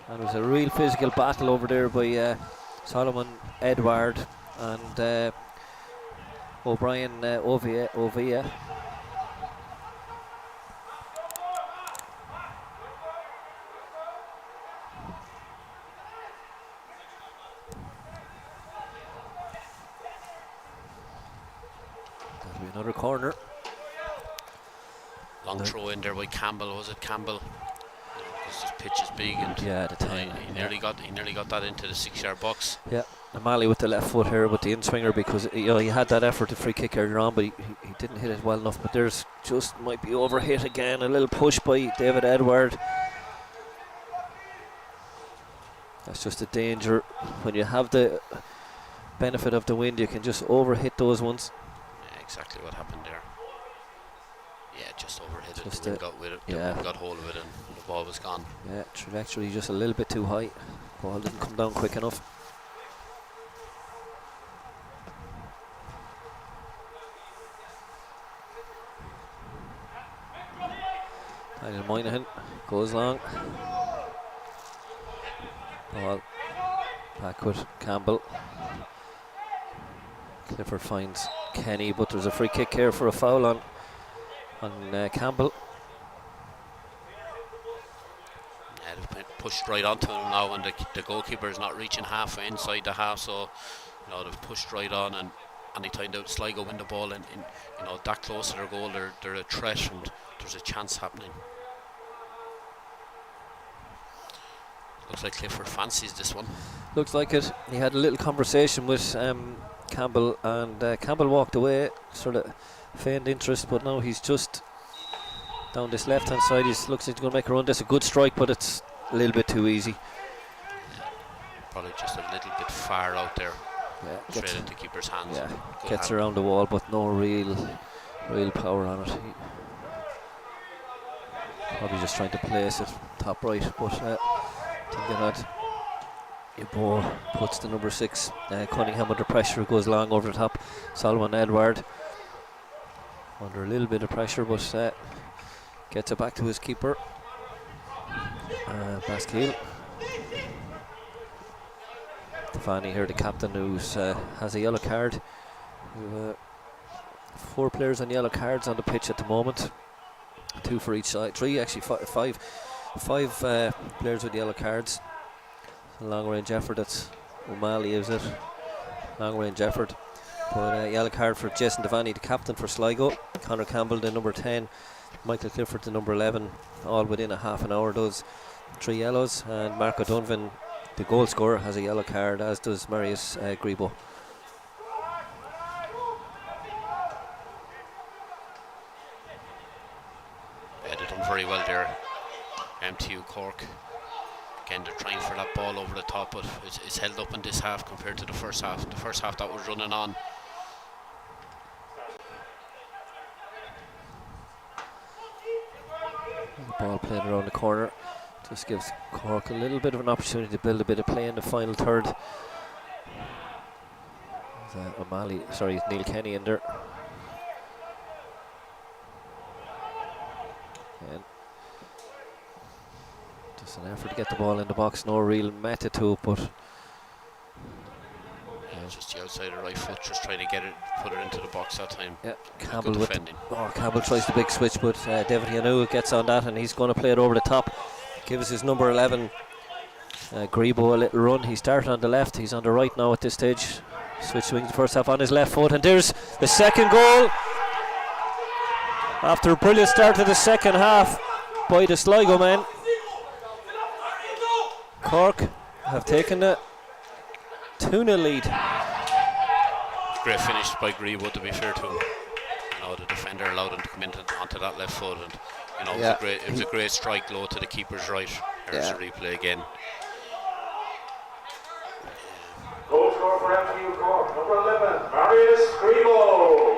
And it was a real physical battle over there by Solomon Edward and O'Brien Ovia. That'll be another corner. Long throw in there by Campbell. Was it Campbell? Because this pitch is big, and yeah, the time he nearly got that into the 6-yard box. Yeah, O'Malley with the left foot here with the in-swinger, because he had that effort to free kick earlier on, but he didn't hit it well enough. But there's just might be over hit again. A little push by David Edward. That's just a danger when you have the benefit of the wind. You can just over hit those ones. Yeah, exactly what happened there. Yeah, just overhit it. Just The wind got with it. The wind got hold of it, and the ball was gone. Yeah, trajectory just a little bit too high. Ball didn't come down quick enough. Daniel Moynihan goes long. Ball back with Campbell. Clifford finds Kenny, but there's a free kick here for a foul on Campbell. Yeah, they've been pushed right onto him now, and the goalkeeper is not reaching halfway inside the half, so they've pushed right on, and anytime that Sligo win the ball in that close to their goal, they're a threat, and there's a chance happening. Looks like Clifford fancies this one. Looks like it. He had a little conversation with Campbell, and Campbell walked away, sort of feigned interest, but now he's just down this left hand side. He looks like he's going to make a run. That's a good strike, but it's a little bit too easy. Probably just a little bit far out there. Yeah, straight into keeper's hands. Yeah, Good gets hand. around the wall, but no real power on it. Probably just trying to place it top right, but thinking that your ball puts the number 6 Cunningham under pressure. It goes long over the top. Solomon Edward under a little bit of pressure, but gets it back to his keeper. Baskeel. Stefani here, the captain, who has a yellow card. 4 players on yellow cards on the pitch at the moment. 2 for each side. 3 actually, 5 players with yellow cards. Long range effort. That's O'Malley, is it? Long range effort. But yellow card for Jason Devaney, the captain for Sligo. Conor Campbell, the number 10. Michael Clifford, the number 11. All within a half an hour. Those 3 yellows. And Marco Dunvan, the goal scorer, has a yellow card, as does Marius Grebo. Yeah, they've done very well there. MTU Cork. Again, they're trying for that ball over the top, but it's held up in this half compared to the first half. The first half that was running on. The ball played around the corner. Just gives Cork a little bit of an opportunity to build a bit of play in the final third. O'Malley, sorry, Neil Kenny in there. And just an effort to get the ball in the box. No real method to it, but Just the outside of right foot, just trying to get it, put it into the box that time. yeah, Campbell Good with defending. Campbell tries the big switch, but David Yanu gets on that, and he's going to play it over the top. Gives his number 11 Grebo a little run. He started on the left, he's on the right now at this stage. Switch swings the first half on his left foot, and there's the second goal after a brilliant start to the second half by the Sligo men. Cork have taken the 2-0 lead. Great finish by Grebo, to be fair to him. You know, the defender allowed him to come onto that left foot, and you know, Yeah. it was a great strike low to the keeper's right. There's the replay again. Goal scorer for MTU Cork, number 11, Marius Grebo.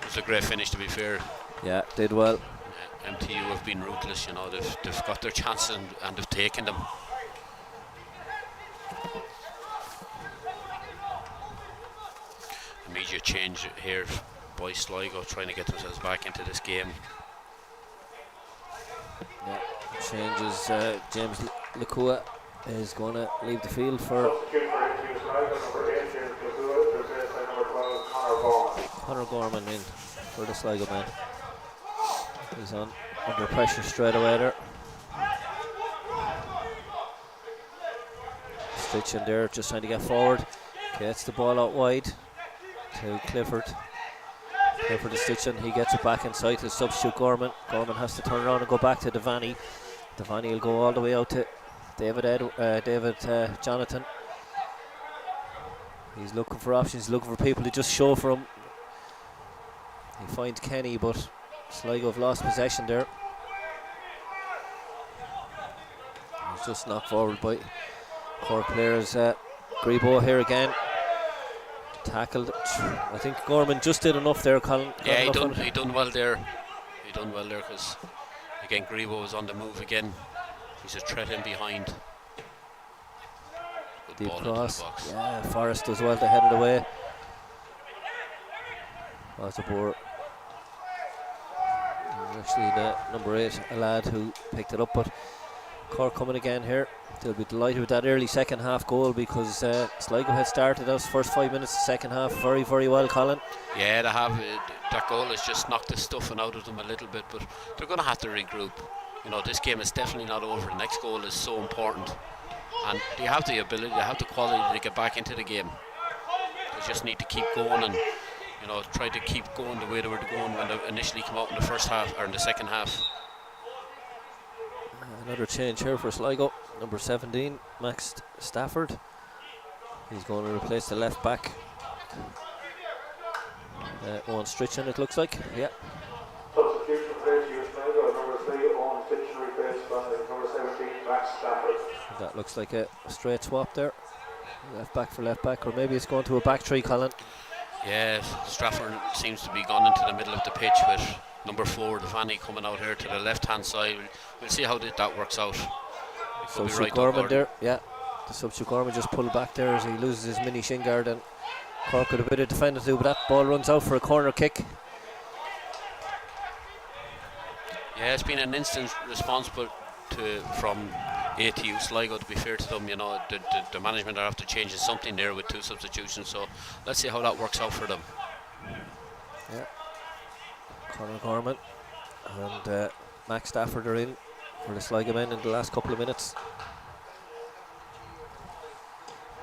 It was a great finish, to be fair. Yeah, did well. MTU have been ruthless, you know, they've got their chances and they've taken them. Immediate change here by Sligo, trying to get themselves back into this game. Yeah, changes. James Lakua is going to leave the field for Substitute for ATU Sligo, number 8, James Gazua, replaced by number 12, Conor Gorman. Conor Gorman in for the Sligo man. He's under pressure straight away there. Stitch in there, just trying to get forward. Gets the ball out wide to Clifford. Clifford is stitching, he gets it back inside to substitute Gorman. Gorman has to turn around and go back to Devaney. Devaney will go all the way out to David Jonathan. He's looking for options, looking for people to just show for him. He finds Kenny, but Sligo have lost possession there. He's just knocked forward by Cork players. Grebo here again. Tackled. I think Gorman just did enough there, Colin. Yeah, he done well there. He done well there because again Grebo was on the move again. He's a threat in behind. Good Deep ball cross. into the box. Yeah, Forrest does well to head it away. That's a bore. Actually, the number 8, a lad who picked it up, but Cork coming again here. They'll be delighted with that early second half goal because Sligo had started those first 5 minutes of the second half very, very well, Colin. Yeah, they have. That goal has just knocked the stuffing out of them a little bit, but they're going to have to regroup. You know, this game is definitely not over. The next goal is so important, and they have the ability, they have the quality to get back into the game. They just need to keep going and, you know, try to keep going the way they were going when they initially came out in the first half or in the second half. Another change here for Sligo. Number 17, Max Stafford. He's going to replace the left back. Owen Stritchin, it looks like. Yeah. Substitution Number 17, Max Stafford. That looks like a straight swap there. Left back for left back, or maybe it's going to a back three, Colin. Yeah, Strafford seems to be gone into the middle of the pitch with number 4, Devaney, coming out here to the left hand side. We'll see how that works out. Substitute Gorman there, yeah. The substitute Gorman just pulled back there as he loses his mini shin guard, and Cork with a bit of defending to do, but that ball runs out for a corner kick. Yeah, it's been an instant response from ATU Sligo, to be fair to them. You know, the management are after changing something there with 2 substitutions, so let's see how that works out for them. Yeah, Conor Gorman and Max Stafford are in for the Sligo men in the last couple of minutes.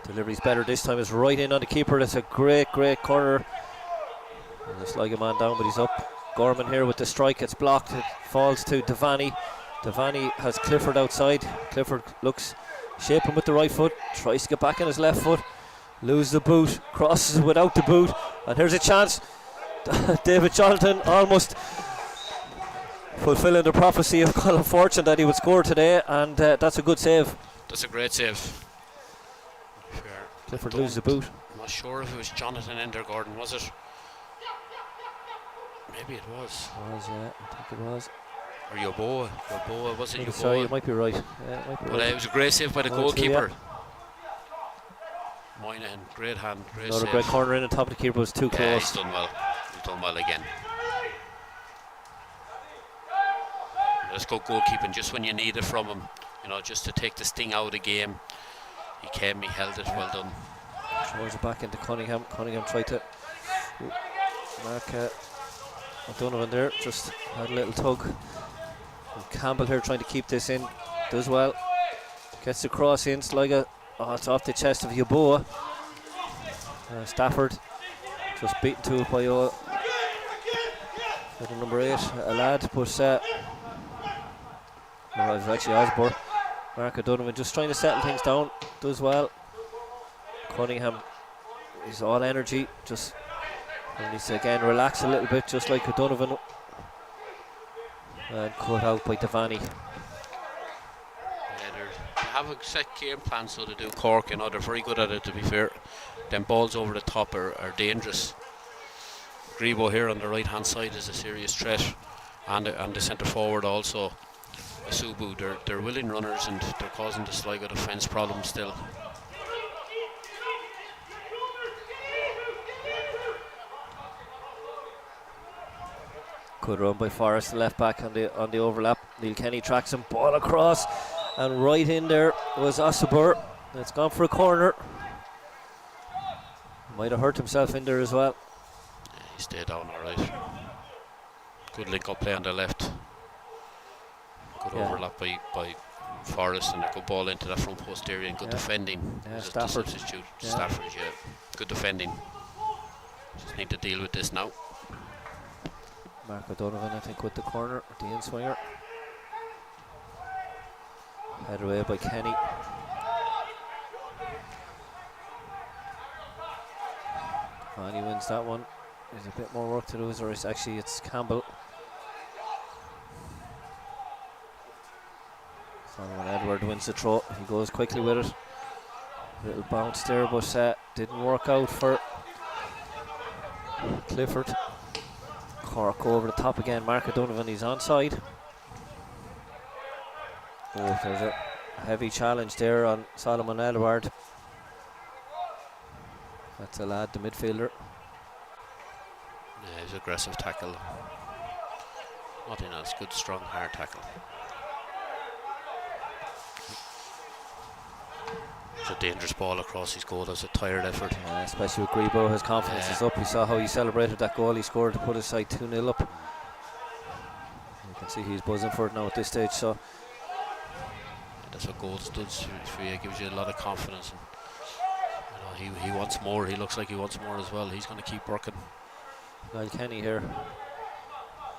Delivery's better this time, it's right in on the keeper. That's a great corner, and the Sligo man down, but he's up. Gorman here with the strike, it's blocked, it falls to Devaney. Devaney has Clifford outside. Clifford looks shaping with the right foot, tries to get back on his left foot, loses the boot, crosses without the boot, and here's a chance. David Jonathan almost fulfilling the prophecy of Colin Fortune that he would score today, and that's a good save. That's a great save. Clifford loses the boot. I'm not sure if it was Jonathan in there, Gordon, was it? Maybe it was. Yeah, I think it was. Or Yoboa, was it Yoboa? Sorry, you might be right. Yeah, it might be but right. It was a great save by the goalkeeper. Moynihan, great hand, great Another save. great corner in on top of the keeper, was too close. Yeah, he's done well again. Let's go goalkeeping just when you need it from him. You know, just to take the sting out of the game. He came, he held it, well done. Throws it back into Cunningham. Cunningham tried to mark O'Donovan there, just had a little tug. And Campbell here trying to keep this in, does well. Gets the cross in, Sligo. Oh, it's off the chest of Yeboah. Stafford just beaten to it by number 8, a lad, but no, it was actually Osborne. Mark O'Donovan just trying to settle things down, does well. Cunningham is all energy, just needs to again relax a little bit, just like O'Donovan. And cut out by Devaney. Yeah, they have a set game plan, so they do Cork, you know, they're very good at it, to be fair. Them balls over the top are dangerous. Grebo here on the right hand side is a serious threat, and the centre forward also. Asubu, they're willing runners, and they're causing the Sligo defence problems still. Good run by Forrest, the left back on the overlap. Neil Kenny tracks him, ball across, and right in there was Osubur. It's gone for a corner. Might have hurt himself in there as well. Yeah, he stayed down alright. Good link up play on the left. Good overlap by Forrest, and a good ball into that front post area, and good defending. Stafford. Substitute. Stafford, yeah. Good defending. Just need to deal with this now. Mark O'Donovan, I think, with the corner, the in-swinger. Head away by Kenny. And he wins that one. There's a bit more work to do, or it's Campbell. Solomon Edward wins the throw. He goes quickly with it. Little bounce there, but didn't work out for Clifford. Cork over the top again. Mark O'Donovan, he's onside. Oh, there's a heavy challenge there on Solomon Edward. That's a lad, the midfielder. Yeah, he's aggressive tackle. Nothing else. Good, strong, hard tackle. It's a dangerous ball across his goal. That's a tired effort. Yeah, especially with Grebo, his confidence is up. We saw how he celebrated that goal he scored to put his side 2-0 up. You can see he's buzzing for it now at this stage. So that's what goals does for you. It gives you a lot of confidence. And, you know, he wants more. He looks like he wants more as well. He's going to keep working. Niall Kenny here,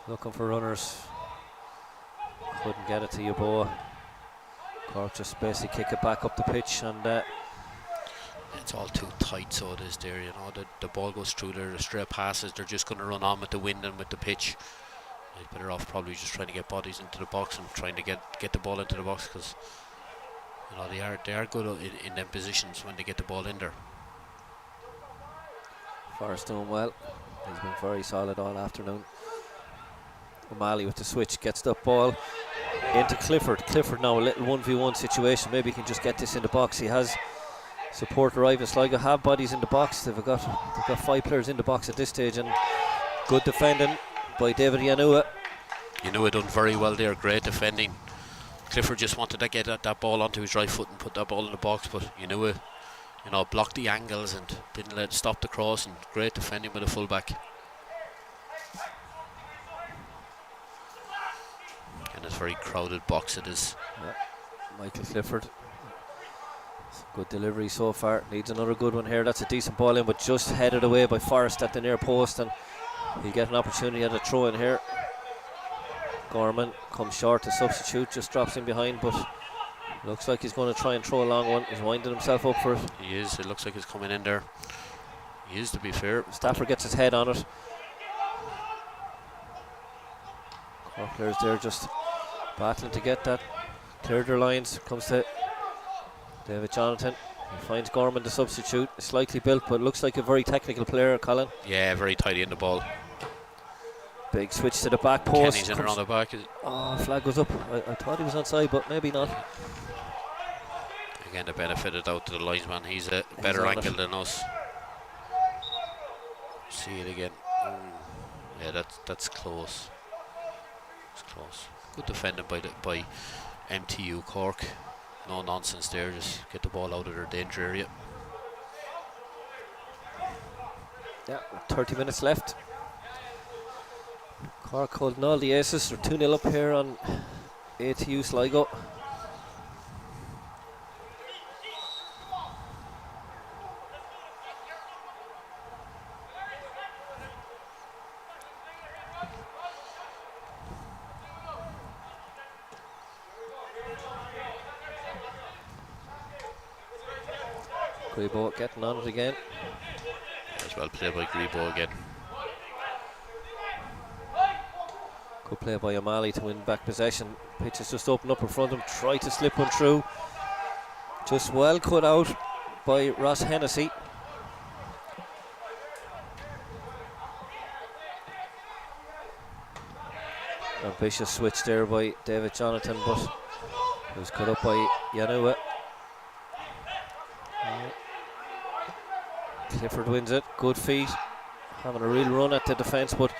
looking for runners. Couldn't get it to Yeboah. Cork just basically kick it back up the pitch, and it's all too tight, so it is there. You know, the ball goes through there, the straight passes, they're just going to run on with the wind and with the pitch. He's better off probably just trying to get bodies into the box and trying to get the ball into the box, because you know they are good in them positions when they get the ball in there. Forrest doing well. He's been very solid all afternoon. O'Malley with the switch gets the ball into Clifford. Clifford now a little 1v1 situation. Maybe he can just get this in the box. He has support arriving. Sligo have bodies in the box. They've got 5 players in the box at this stage, and good defending by David Yanua. Yanua done very well there. Great defending. Clifford just wanted to get that ball onto his right foot and put that ball in the box, but Yanua, you know, blocked the angles and didn't let it stop the cross, and great defending with the fullback. And it's a very crowded box it is. Yeah. Michael Clifford, good delivery so far, needs another good one here. That's a decent ball in, but just headed away by Forrest at the near post, and he'll get an opportunity at a throw in here. Gorman comes short to substitute, just drops in behind, but looks like he's going to try and throw a long one. He's winding himself up for it. He is. It looks like he's coming in there. He is, to be fair. Stafford gets his head on it. Cork players there just battling to get that. Cleared their lines. Comes to David Jonathan. He finds Gorman the substitute. Slightly built, but looks like a very technical player, Colin. Yeah, very tidy in the ball. Big switch to the back post. Kenny's in around the back. Oh, flag goes up. I thought he was onside, but maybe not. Again, the benefit out to the linesman. He's a better angle than us. See it again. Yeah, that's close. It's close. Good defending by MTU Cork. No nonsense there. Just get the ball out of their danger area. Yeah, 30 minutes left. Cork holding all the aces. They're 2-0 up here on ATU Sligo. Grebo getting on it again. As well played by Grebo again. Good play by O'Malley to win back possession. Pitch is just opened up in front of him. Tried to slip one through. Just well cut out by Ross Hennessy. Ambitious switch there by David Jonathan, but it was cut up by Yanua. Clifford wins it. Good feet. Having a real run at the defence, but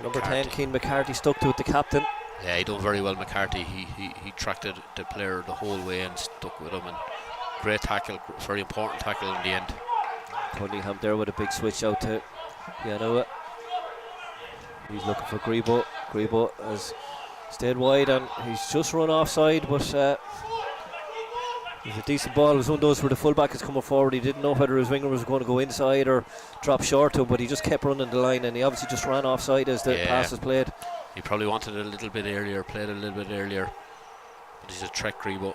number 10, Keane McCarthy, stuck to it, the captain. Yeah, he done very well, McCarthy. He tracked the player the whole way and stuck with him, and great tackle, very important tackle in the end. Cunningham there with a big switch out to Yanua. He's looking for Grebo. Grebo has stayed wide and he's just run offside, but it was a decent ball. It was one of those where the fullback is coming forward. He didn't know whether his winger was going to go inside or drop short to him, but he just kept running the line, and he obviously just ran offside as the pass was played. He probably wanted it a little bit earlier, played it a little bit earlier, but he's a trek Grebo.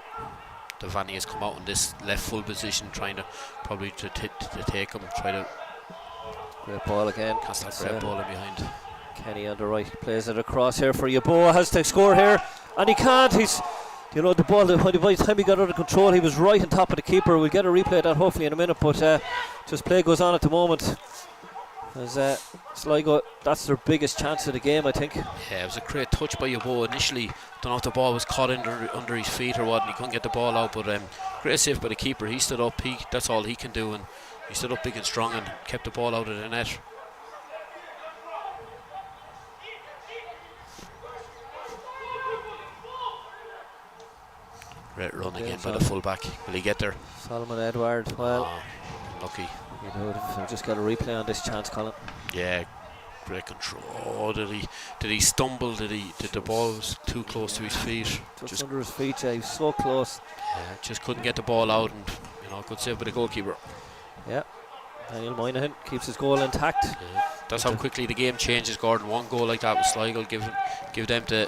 Devaney has come out in this left full position, trying to probably to take him, try to. Great ball again. Cast that great ball in behind. Kenny on the right plays it across here for Yeboah. Has to score here, and he can't. He's, you know, the ball, by the time he got out of control, he was right on top of the keeper. We'll get a replay of that hopefully in a minute, but just play goes on at the moment. As Sligo, that's their biggest chance of the game, I think. Yeah, it was a great touch by Yeboah initially. Don't know if the ball was caught under his feet or what, and he couldn't get the ball out, but great save by the keeper. He stood up, that's all he can do, and he stood up big and strong and kept the ball out of the net. Great run again by the fullback. Will he get there? Solomon Edward, well, lucky. You know, we've just got a replay on this chance, Colin. Yeah, great control. Oh, did he stumble? Did the ball was too close to his feet? Just under his feet, yeah, he was so close. Yeah, just couldn't get the ball out, and good save by the goalkeeper. Yeah, Daniel Moynihan keeps his goal intact. Yeah. That's how quickly the game changes, Gordon. One goal like that with Sligo give them the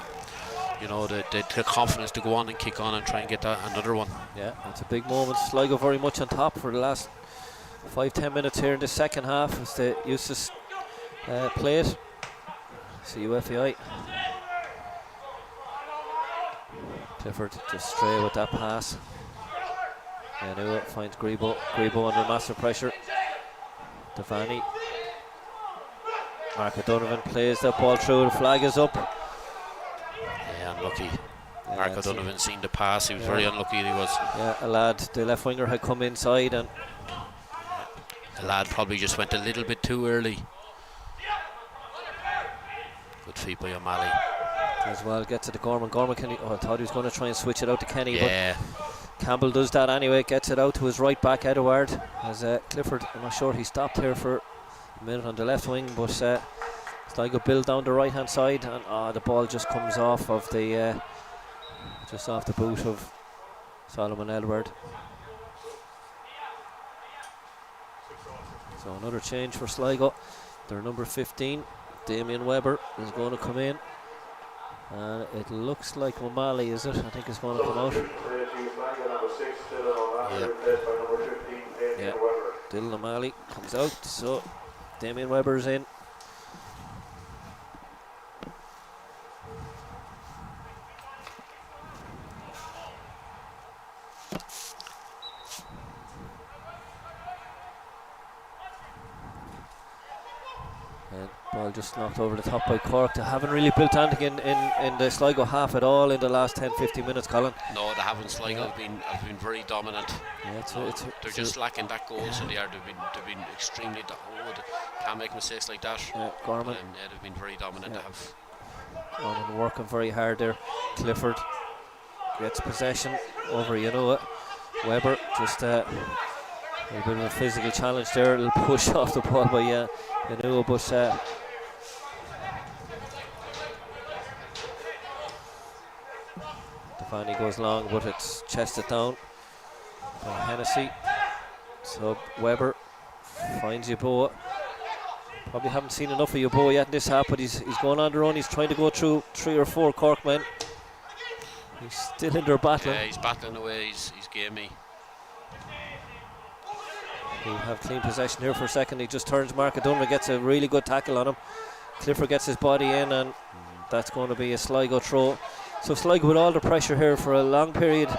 confidence to go on and kick on and try and get another one. Yeah, that's a big moment. Sligo very much on top for the last 5-10 minutes here in the second half as the Eustace play it. CUFEI. Clifford just stray with that pass. Now it finds Grebo. Grebo under massive pressure. Devaney. Mark O'Donovan plays that ball through. The flag is up. Yeah, unlucky. Yeah, Mark O'Donovan seen the pass. He was very unlucky. He was. Yeah, a lad, the left winger, had come inside and the lad probably just went a little bit too early. Good feet by O'Malley. as well get to the Gorman. Gorman, I thought he was going to try and switch it out to Kenny, Yeah. but Campbell does that anyway. Gets it out to his right back, Edward. As Clifford, I'm not sure he stopped here for a minute on the left wing, but Sligo build down the right hand side, and the ball just comes off of the just off the boot of Solomon Edward. So another change for Sligo. Their number 15, Damien Webber, is going to come in. And it looks like O'Malley, is it? I think it's going to come out. Yeah. Dylan O'Malley comes out, so Damien Webber's in. Ball just knocked over the top by Cork. They haven't really built anything in the Sligo half at all in the last 10-15 minutes, Colin. No, they haven't. Sligo have been very dominant. Yeah, they're just lacking that goal, so they've been extremely can't make mistakes like that. Yeah, Gorman. They've been very dominant. Yeah. They have. Gorman working very hard there. Clifford gets possession over Webber. Just a bit of a physical challenge there. A little push off the ball by but Devaney goes long, but it's chested down by Hennessy. So Webber finds Yeboah. Probably haven't seen enough of Yeboah yet in this half, but he's going on their own. He's trying to go through 3 or 4 Cork men. He's still in there battling. Yeah, he's battling away. He's gamey. He'll have clean possession here for a second. He just turns. Mark O'Donovan gets a really good tackle on him. Clifford gets his body in, and that's going to be a Sligo throw. So Sligo with all the pressure here for a long period.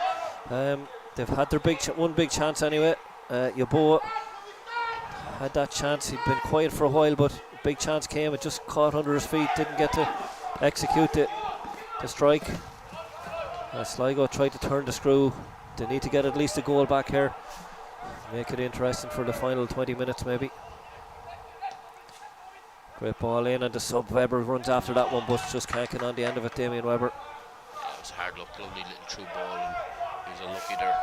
They've had their one big chance anyway. Yeboah had that chance. He'd been quiet for a while, but big chance came. It just caught under his feet. Didn't get to execute the strike. Sligo tried to turn the screw. They need to get at least a goal back here. Make it interesting for the final 20 minutes maybe. Great ball in, and the sub Webber runs after that one, but just can't get on the end of it. Damien Webber. Yeah, it was hard luck, lovely little through ball, and he was unlucky there.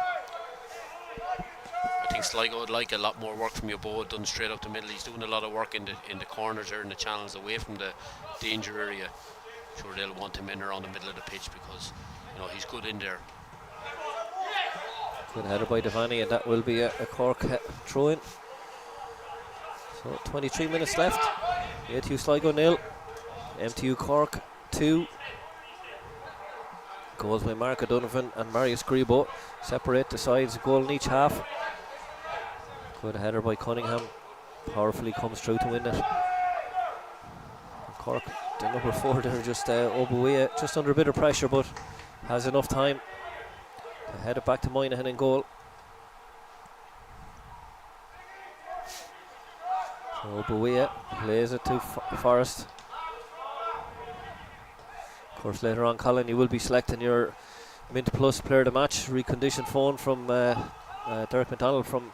I think Sligo would like a lot more work from Yeboah done straight up the middle. He's doing a lot of work in the corners there, in the channels away from the danger area. I'm sure they'll want him in around the middle of the pitch because he's good in there. Good header by Devaney, and that will be a Cork throw-in. So 23 minutes left. ATU Sligo 0, MTU Cork 2. Goals by Mark O'Donovan and Marius Grebo separate the sides, a goal in each half. Good header by Cunningham, powerfully comes through to win it. And Cork, the number 4 there, just Obuia, just under a bit of pressure, but has enough time. Head it back to Moynihan in goal. So Obuia plays it to Forrest. Of course, later on, Colin, you will be selecting your Mint Plus Player of the Match reconditioned phone from Derek McDonald from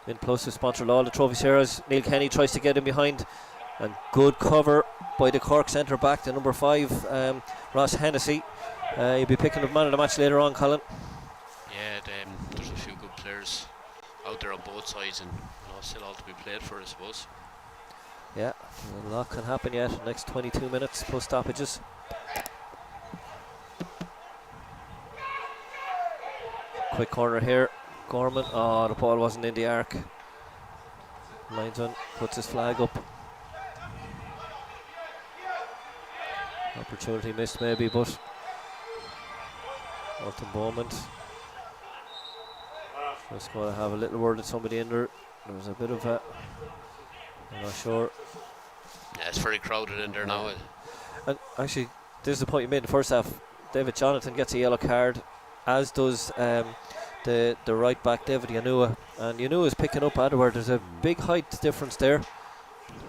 Mint Plus, who sponsored all the trophies here. As Neil Kenny tries to get him behind, and good cover by the Cork centre back, the number 5, Ross Hennessy. He'll be picking up man of the match later on, Colin. Yeah, there's a few good players out there on both sides, and still all to be played for, I suppose. Yeah, a lot can happen yet. Next 22 minutes plus stoppages. Quick corner here. Gorman. Oh, the ball wasn't in the arc. Linesman puts his flag up. Opportunity missed maybe, but what a moment. Just going to have a little word with somebody in there. There was a bit of a, I'm not sure. Yeah, it's very crowded in there now. And actually, this is the point you made in the first half. David Jonathan gets a yellow card, as does the right back David Yanua, and Yanua's picking up Edward. There's a big height difference there,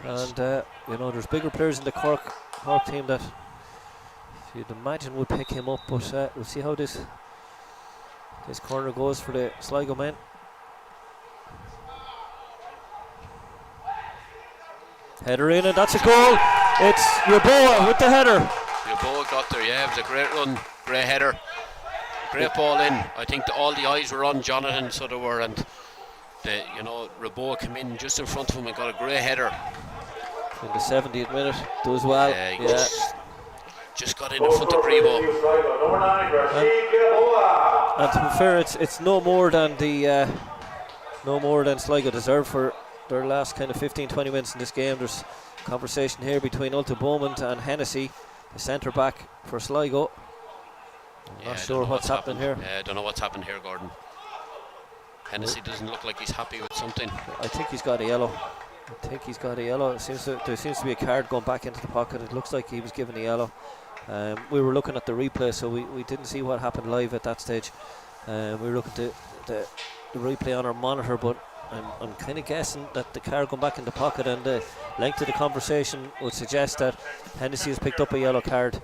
and there's bigger players in the Cork team that you'd imagine would pick him up, but we'll see how this corner goes for the Sligo men. Header in, and that's a goal. It's Yeboah with the header. Yeboah got there, yeah. It was a great run, great header, great ball in. I think all the eyes were on Jonathan, so they were, and Yeboah came in just in front of him and got a great header. In the 70th minute, does well. Yeah. Just got in front of Grebo. And to be fair, it's no more than Sligo deserved for their last kind of 15-20 minutes in this game. There's conversation here between Ulta Beaumont and Hennessy, the centre back for Sligo. Not sure what's happening here. Yeah, I don't know what's happened here, Gordon. Hennessy doesn't look like he's happy with something. I think he's got a yellow. There seems to be a card going back into the pocket. It looks like he was given a yellow. We were looking at the replay, so we didn't see what happened live at that stage. We were looking at the replay on our monitor, but I'm kind of guessing that the card going back in the pocket and the length of the conversation would suggest that Hennessy has picked up a yellow card.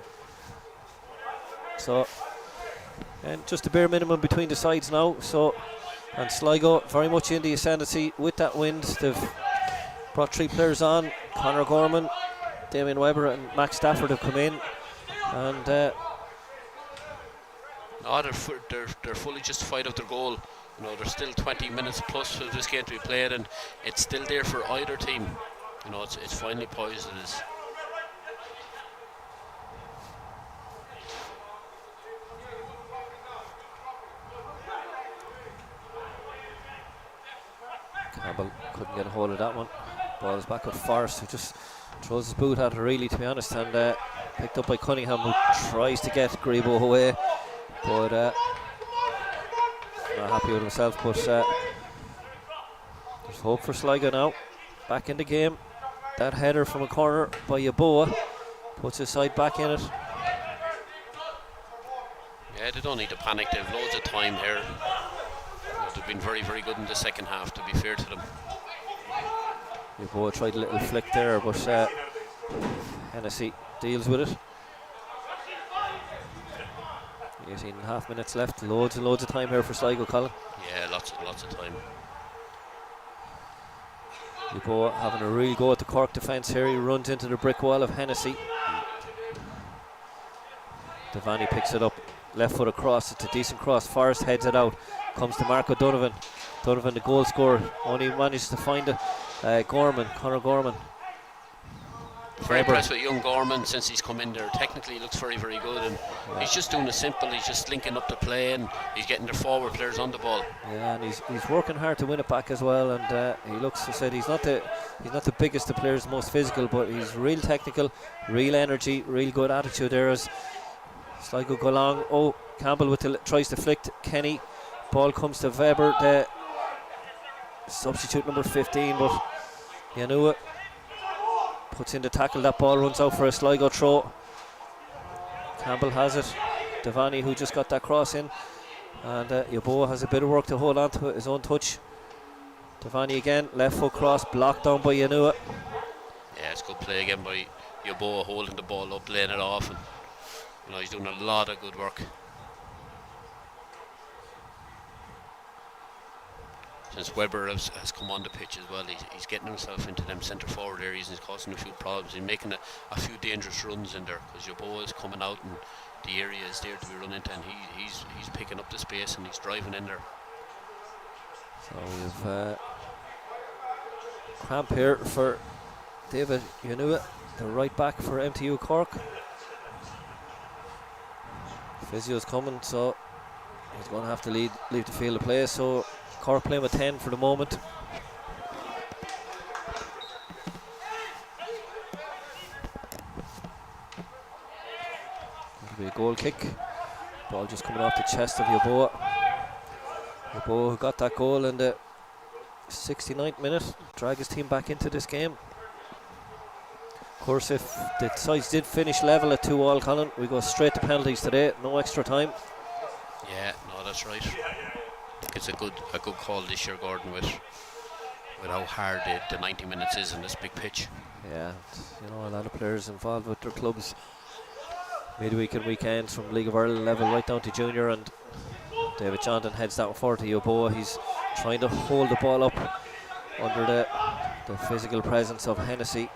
So, and just the bare minimum between the sides now. So, and Sligo very much in the ascendancy with that wind. They've brought 3 players on. Conor Gorman, Damien Webber and Max Stafford have come in, and they're fully justified of their goal. There's still 20 minutes plus for this game to be played, and it's still there for either team. It's finally poised. It is. Campbell couldn't get a hold of that one. Ball is back with Forrest, who just throws his boot at it, really, to be honest, and picked up by Cunningham, who tries to get Grebo away, but not happy with himself. But there's hope for Sligo now, back in the game. That header from a corner by Yeboah puts his side back in it. Yeah, they don't need to panic. They've loads of time here. They've been very, very good in the second half, to be fair to them. Yeboah tried a little flick there, but Hennessy deals with it. 18.5 minutes left. Loads and loads of time here for Sligo, Colin. Yeah, lots of time. Yeboah having a real go at the Cork defence here. He runs into the brick wall of Hennessy. Devaney picks it up, left foot across. It's a decent cross. Forrest heads it out. Comes to Marco Donovan. Donovan, the goal scorer, only managed to find it. Conor Gorman. Very impressed with young Gorman since he's come in there. Technically, he looks very, very good, and he's just doing it simple. He's just linking up the play, and he's getting the forward players on the ball. Yeah, and he's working hard to win it back as well. And he looks, I said, he's not the biggest of players, most physical, but he's real technical, real energy, real good attitude there. As Sligo go along. Oh, Campbell tries to flick to Kenny. Ball comes to Weber, the substitute number 15, but Yanua puts in the tackle. That ball runs out for a Sligo throw. Campbell has it. Devaney, who just got that cross in, and Yeboah has a bit of work to hold on to his own touch. Devaney again, left foot cross, blocked down by Yanua. Yeah, it's good play again by Yeboah, holding the ball up, laying it off, and he's doing a lot of good work. Since Webber has come on the pitch as well, he's getting himself into them centre forward areas, and he's causing a few problems. He's making a few dangerous runs in there, because Yeboah is coming out and the area is there to be run into, and he's picking up the space and he's driving in there. So we've cramp here for David Yanua, the right back for MTU Cork. Physio's coming, so he's going to have to leave the field of play. So Cork playing with 10 for the moment. It'll be a goal kick. Ball just coming off the chest of Yeboah. Yeboah got that goal in the 69th minute. Drag his team back into this game. Of course, if the sides did finish level at 2-2, Colin, we go straight to penalties today, no extra time. Yeah, no, that's right. I think it's a good call this year, Gordon, with how hard the 90 minutes is in this big pitch. Yeah, you know, a lot of players involved with their clubs midweek and weekends from League of Ireland level right down to junior, and David Johnson heads that forward to Yoboa. He's trying to hold the ball up under the physical presence of Hennessy.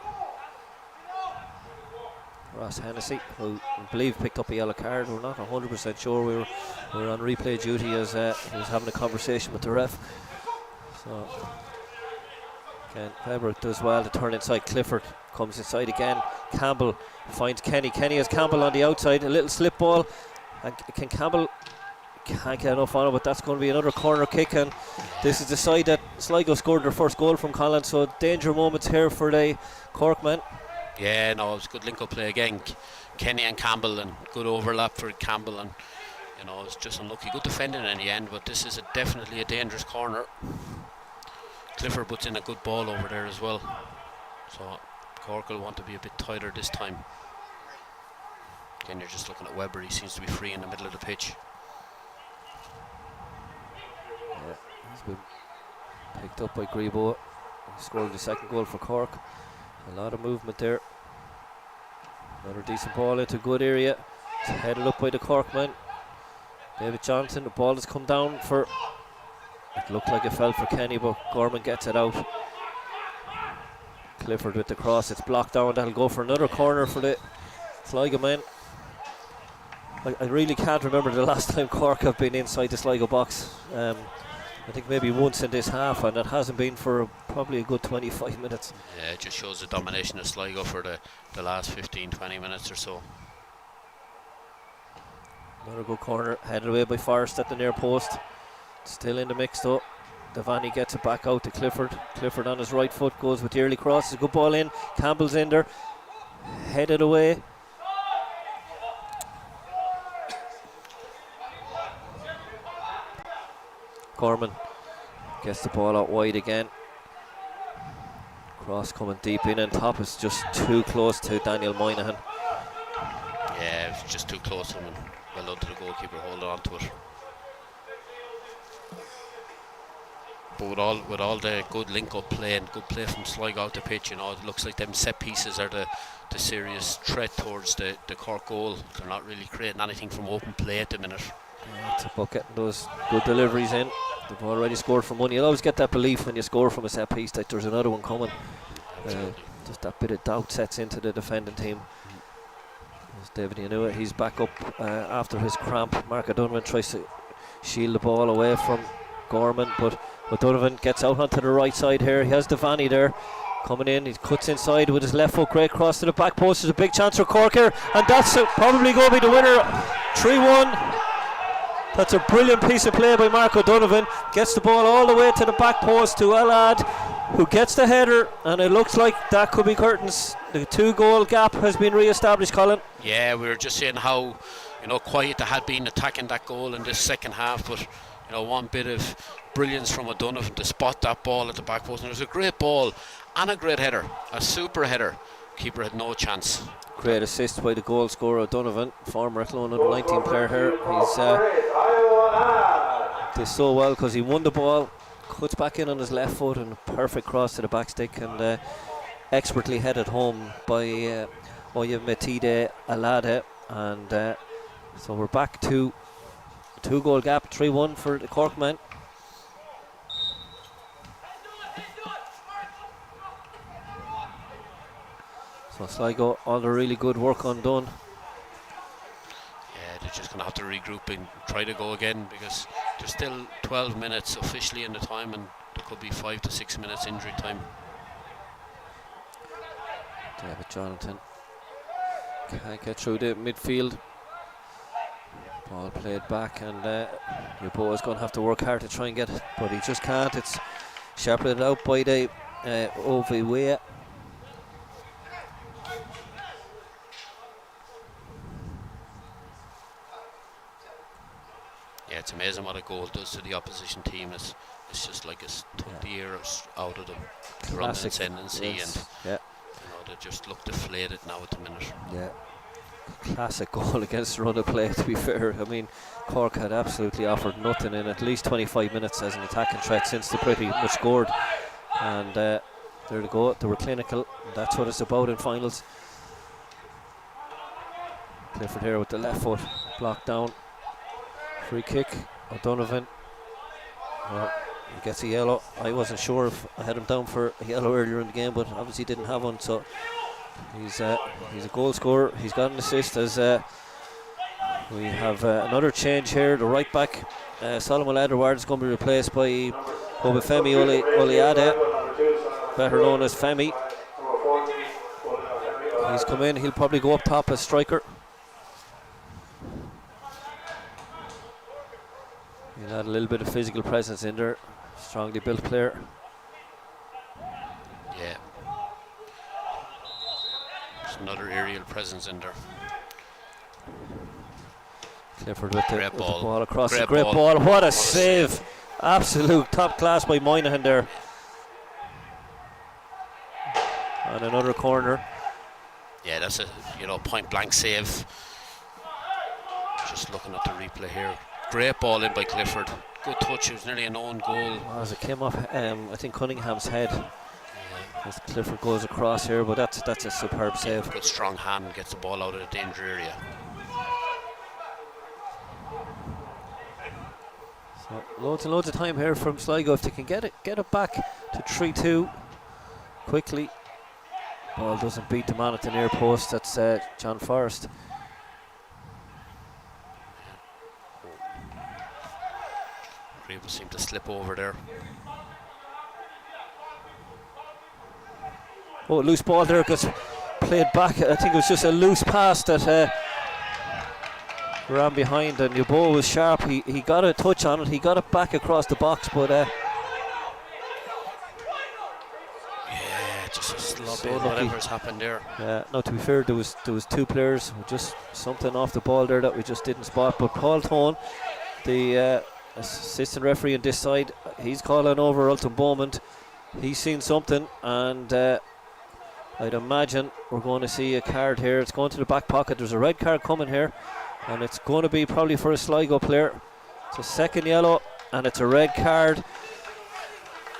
Ross Hennessy, who I believe picked up a yellow card. We're not 100% sure. We were on replay duty as he was having a conversation with the ref. So again, Weber does well to turn inside. Clifford comes inside again. Campbell finds Kenny. Kenny has Campbell on the outside. A little slip ball, and can Campbell can't get enough on it, but that's going to be another corner kick, and this is the side that Sligo scored their first goal from, Colin, so danger moments here for the Cork men. Yeah, no, it was a good link-up play again. Kenny and Campbell, and good overlap for Campbell, and you know, it's just unlucky. Good defending in the end, but this is definitely a dangerous corner. Clifford puts in a good ball over there as well, so Cork will want to be a bit tighter this time. Again, you're just looking at Weber. He seems to be free in the middle of the pitch. Yeah, he's been picked up by Grebo. He scored the second goal for Cork. A lot of movement there. Another decent ball into a good area. It's headed up by the Cork man, David Johnson. The ball has come down for, it looked like it fell for Kenny, but Gorman gets it out. Clifford with the cross. It's blocked down. That'll go for another corner for the Sligo men. I really can't remember the last time Cork have been inside the Sligo box. I think maybe once in this half, and it hasn't been for probably a good 25 minutes. Yeah, it just shows the domination of Sligo for the last 15-20 minutes or so. Another good corner, headed away by Forrest at the near post. Still in the mix though. Devaney gets it back out to Clifford. Clifford on his right foot goes with the early cross. It's a good ball in. Campbell's in there. Headed away. Gorman gets the ball out wide again. Cross coming deep in, and top is just too close to Daniel Moynihan. Yeah, it was just too close to him, and well done to the goalkeeper holding on to it. But with all the good link-up play and good play from Sligo out the pitch, you know, it looks like them set pieces are the serious threat towards the Cork goal. They're not really creating anything from open play at the minute. Yeah, it's about getting those good deliveries in. They've already scored from one. You'll always get that belief when you score from a set piece that there's another one coming. Just that bit of doubt sets into the defending team. As David, you knew it, he's back up after his cramp. Mark O'Donovan tries to shield the ball away from Gorman, but O'Donovan gets out onto the right side here. He has Devaney there coming in. He cuts inside with his left foot, great cross to the back post. There's a big chance for Cork here, and that's probably going to be the winner. 3-1. That's a brilliant piece of play by Mark O'Donovan. Gets the ball all the way to the back post to Alad, who gets the header, and it looks like that could be curtains. The 2-goal gap has been re-established, Colin. Yeah, we were just saying how, you know, quiet they had been attacking that goal in this second half, but you know, one bit of brilliance from O'Donovan to spot that ball at the back post, and it was a great ball and a great header, a super header. Keeper had no chance. Great assist by the goal scorer O'Donovan, former Athlone under 19 player here. He's did so well because he won the ball, cuts back in on his left foot, and a perfect cross to the back stick, and expertly headed home by Oyemetiide Alade, and so we're back to 2-goal gap, 3-1 for the Cork men. So Sligo, all the really good work undone. Yeah, they're just going to have to regroup and try to go again, because there's still 12 minutes officially in the time, and there could be 5 to 6 minutes injury time. David Jonathan can't get through the midfield. Ball played back, and Yeboah is going to have to work hard to try and get it, but he just can't. It's shepherded out by the Ovewea. Yeah, it's amazing what a goal does to the opposition team. It's just like it's took the air out of them. Run the ascendancy, yes. and yeah. you know, they just look deflated now at the minute. Yeah. Classic goal against the run of play, to be fair. I mean, Cork had absolutely offered nothing in at least 25 minutes as an attacking threat since they pretty much scored. And there they go, they were clinical. That's what it's about in finals. Clifford here with the left foot, blocked down. Free kick, O'Donovan. Well, he gets a yellow. I wasn't sure if I had him down for a yellow earlier in the game, but obviously didn't have one, so he's a goal scorer. He's got an assist as we have another change here. The right back, Solomon Edward, is going to be replaced by Obafemi Oliade, better known as Femi. He's come in. He'll probably go up top as striker. He'll add a little bit of physical presence in there. Strongly built player. Yeah. There's another aerial presence in there. Clifford with the ball across. Great the great ball. What a save. Absolute top class by Moynihan there. And another corner. Yeah, that's a point blank save. Just looking at the replay here. Great ball in by Clifford. Good touch. It was nearly an own goal. As it came off, I think Cunningham's head. As Clifford goes across here, but that's a superb save. Good strong hand, gets the ball out of the danger area. So loads and loads of time here from Sligo if they can get it back to 3-2 quickly. Ball doesn't beat the man at the near post. That's John Forrest. Grable seemed to slip over there. Oh, loose ball there gets played back. I think it was just a loose pass that ran behind, and Yabo was sharp. He got a touch on it. He got it back across the box, but just a sloppy. So whatever's happened there. No, to be fair, there was two players, just something off the ball there that we just didn't spot. But Paul Tone, the assistant referee on this side, he's calling over Ulton Beaumont. He's seen something, and I'd imagine we're going to see a card here. It's going to the back pocket. There's a red card coming here, and it's going to be probably for a Sligo player. It's a second yellow, and it's a red card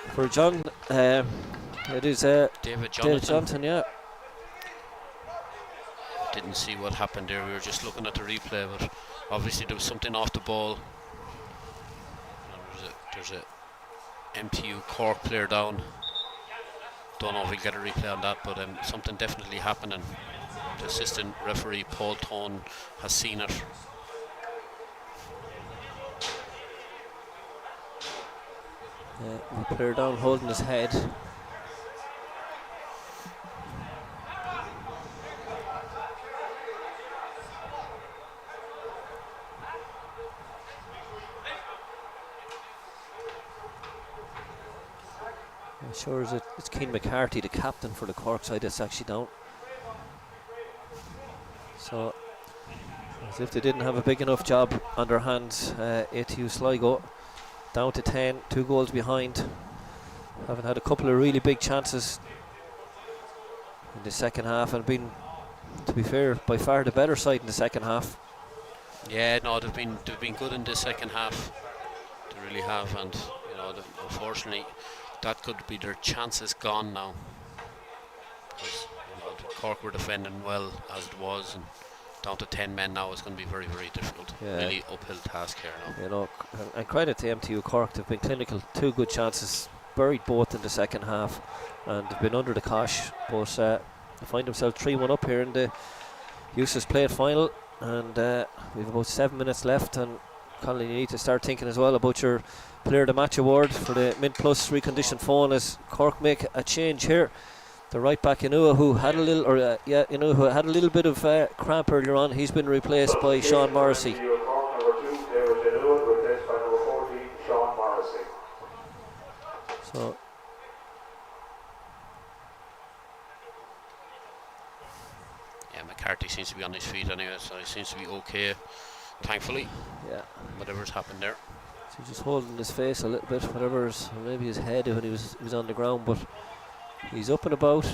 for John. It is David Johnson, yeah. Didn't see what happened there. We were just looking at the replay, but obviously there was something off the ball. There's a MTU Cork player down. Don't know if we'll get a replay on that, but something definitely happening. The assistant referee Paul Tone has seen it. The player down holding his head. Sure as it's Keane McCarthy, the captain for the Cork side, that's actually down. So, as if they didn't have a big enough job on their hands, ATU Sligo down to 10, 2 goals behind. Haven't had a couple of really big chances in the second half, and been, to be fair, by far the better side in the second half. Yeah, no, they've been good in the second half. They really have, and unfortunately, that could be their chances gone now. Because Cork were defending well as it was, and down to 10 men now is going to be very, very difficult. Yeah. Really uphill task here now. And credit to MTU Cork, they've been clinical. 2 good chances, buried both in the second half, and they've been under the cosh. But they find themselves 3-1 up here in the Eustace Plate final, and we have about 7 minutes left. And Colin, you need to start thinking as well about your Player of the Match award for the Mint Plus reconditioned phone, as Cork make a change here. The right back Inua, who had a little bit of cramp earlier on, he's been replaced by Sean Morrissey. So yeah, McCarthy seems to be on his feet anyway, so he seems to be okay, thankfully. Yeah, whatever's happened there. So he's just holding his face a little bit, whatever's, or maybe his head when he was on the ground, but he's up and about.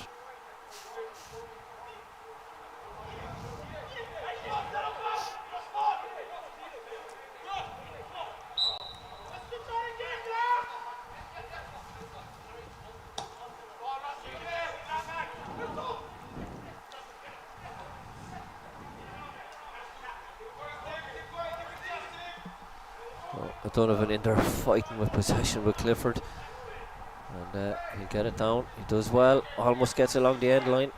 O'Donovan in there fighting with possession with Clifford. And he'll get it down. He does well. Almost gets along the end line.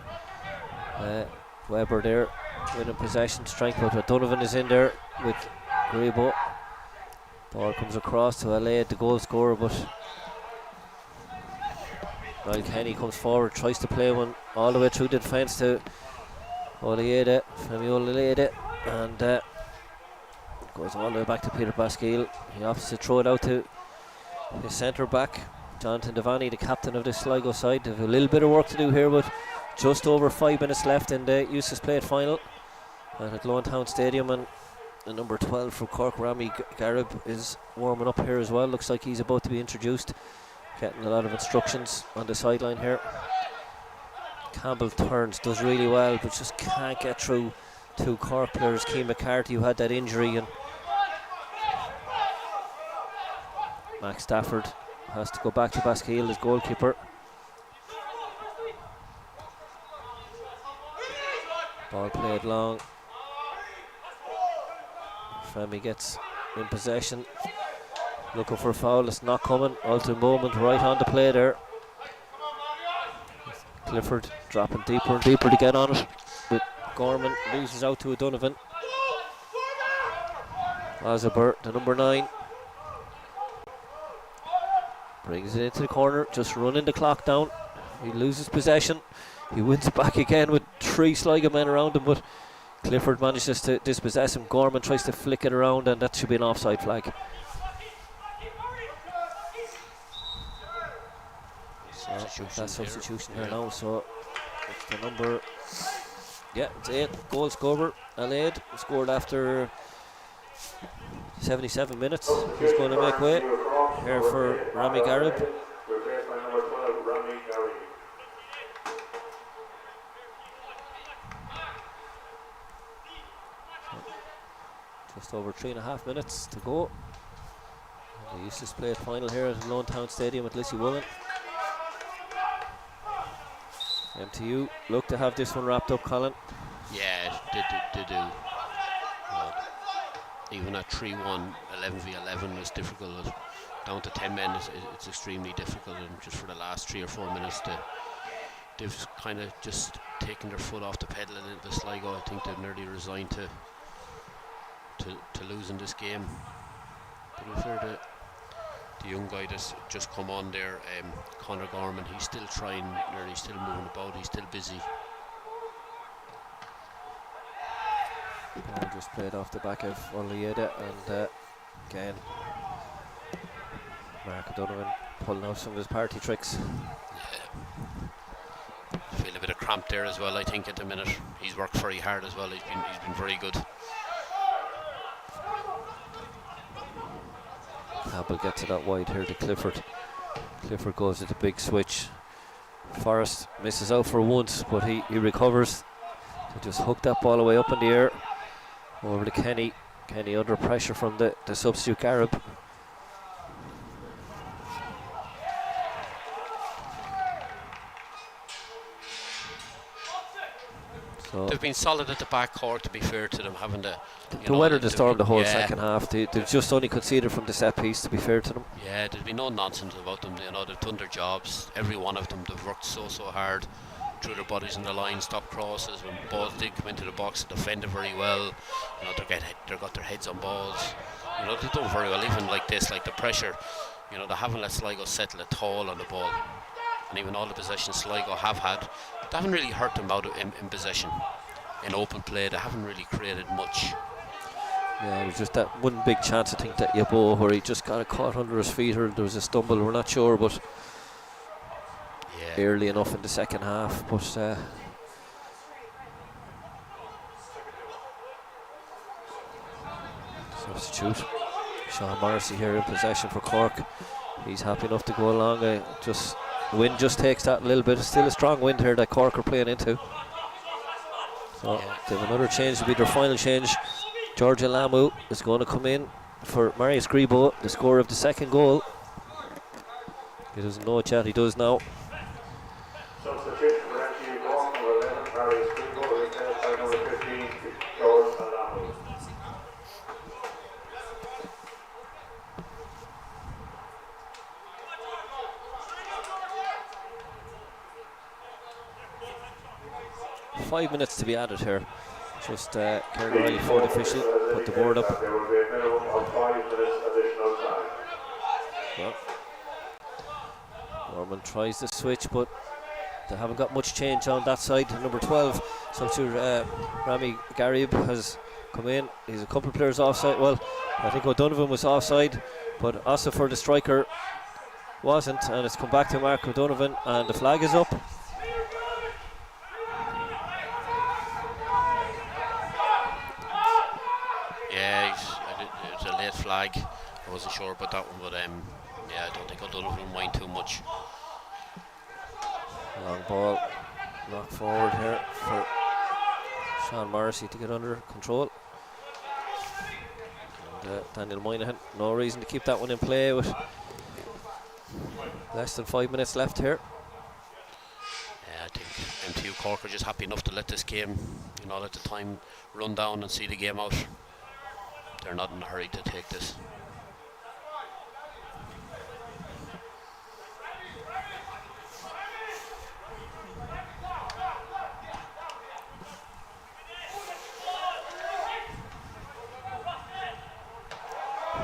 Weber there winning possession, strength, but O'Donovan is in there with Grebo. Ball comes across to LA, the goal scorer, but Niall Kenny comes forward, tries to play one all the way through the defence to Femi Olayede, and goes all the way back to Peter Baskeel. He opposite throw it out to his centre back, Jonathan Devaney, the captain of this Sligo side. They have a little bit of work to do here, but just over 5 minutes left in the Eustace Plate final at Lone Stadium, and the number 12 from Cork, Rami Garib, is warming up here as well. Looks like he's about to be introduced, getting a lot of instructions on the sideline here. Campbell turns, does really well, but just can't get through two Cork players. Keane McCarthy, who had that injury, and Max Stafford has to go back to Baskeel, his goalkeeper. Ball played long. Femi gets in possession, looking for a foul. It's not coming. Ultimate moment right on the play there. Clifford dropping deeper and deeper to get on it, but Gorman loses out to O'Donovan. Azabert, the number 9, brings it into the corner, just running the clock down. He loses possession. He wins it back again with 3 Sligo men around him, but Clifford manages to dispossess him. Gorman tries to flick it around, and that should be an offside flag. So that's substitution here now. So it's the number, it's 8, goal scorer, Alaid, scored after 77 minutes. He's going to make way here for Rami Garib. Replaced by number 12, Rami Garib. Just over 3.5 minutes to go. The Eustace Plate final here at Lone Stadium at Lissy Woolen. MTU look to have this one wrapped up, Colin. Yeah, they do. Even at 3-1, 11v11 was difficult. Down to 10 men, it's extremely difficult. And just for the last 3 or 4 minutes, they've kind of just taken their foot off the pedal a little bit. Sligo, I think they've nearly resigned to losing this game. But if they're the young guy that's just come on there, Conor Gorman, he's still trying, nearly still moving about, he's still busy. Ball just played off the back of Olayede, and again Mark O'Donovan pulling out some of his party tricks. Yeah. Feel a bit of cramp there as well, I think, at the minute. He's worked very hard as well, he's been very good. Campbell gets it out wide here to Clifford. Clifford goes with the big switch. Forrest misses out for once, but he recovers to just hook that ball away up in the air over to Kenny. Kenny under pressure from the substitute Garib. So they've been solid at the back court, to be fair to them, haven't they? The weather disturbed the whole second half. They've just only conceded from the set piece, to be fair to them. Yeah, there's been no nonsense about them. They've done their jobs. Every one of them, they've worked so hard, threw their bodies in the line, stopped crosses when balls did come into the box, defended very well. They've got their heads on balls. They've done very well. Even like this, like the pressure, they haven't let Sligo settle at all on the ball. And even all the possessions Sligo have had, they haven't really hurt them out in possession. In open play, they haven't really created much. Yeah, it was just that one big chance, I think, that Yabo, where he just got it caught under his feet, or there was a stumble, we're not sure, but early enough in the second half. But substitute Sean Morrissey here in possession for Cork. He's happy enough to go along. Wind just takes that a little bit. It's still a strong wind here that Cork are playing into. So they have another change, to be their final change. Georgia Lamu is going to come in for Marius Grebo, the scorer of the second goal. He doesn't know it yet, he does now. Substitution for MTU Cork, number 11, Marius Grebo, replaced by number 15, George Alamu. 5 minutes to be added here. Just Kieran Riley, fourth official, put the board up. There will be a minimum of 5 minutes additional time. Well, Norman tries the switch, but they haven't got much change on that side. Number 12, substitute Rami Garib has come in. He's a couple of players offside. Well, I think O'Donovan was offside, but Ossifer, the striker, wasn't, and it's come back to Mark O'Donovan, and the flag is up. Yeah, it was a late flag. I wasn't sure about that one, but yeah, I don't think O'Donovan will mind too much. Long ball, knock forward here for Sean Morrissey to get under control. And Daniel Moynihan, no reason to keep that one in play with less than 5 minutes left here. Yeah, I think MTU Cork are just happy enough to let this game, let the time run down and see the game out. They're not in a hurry to take this.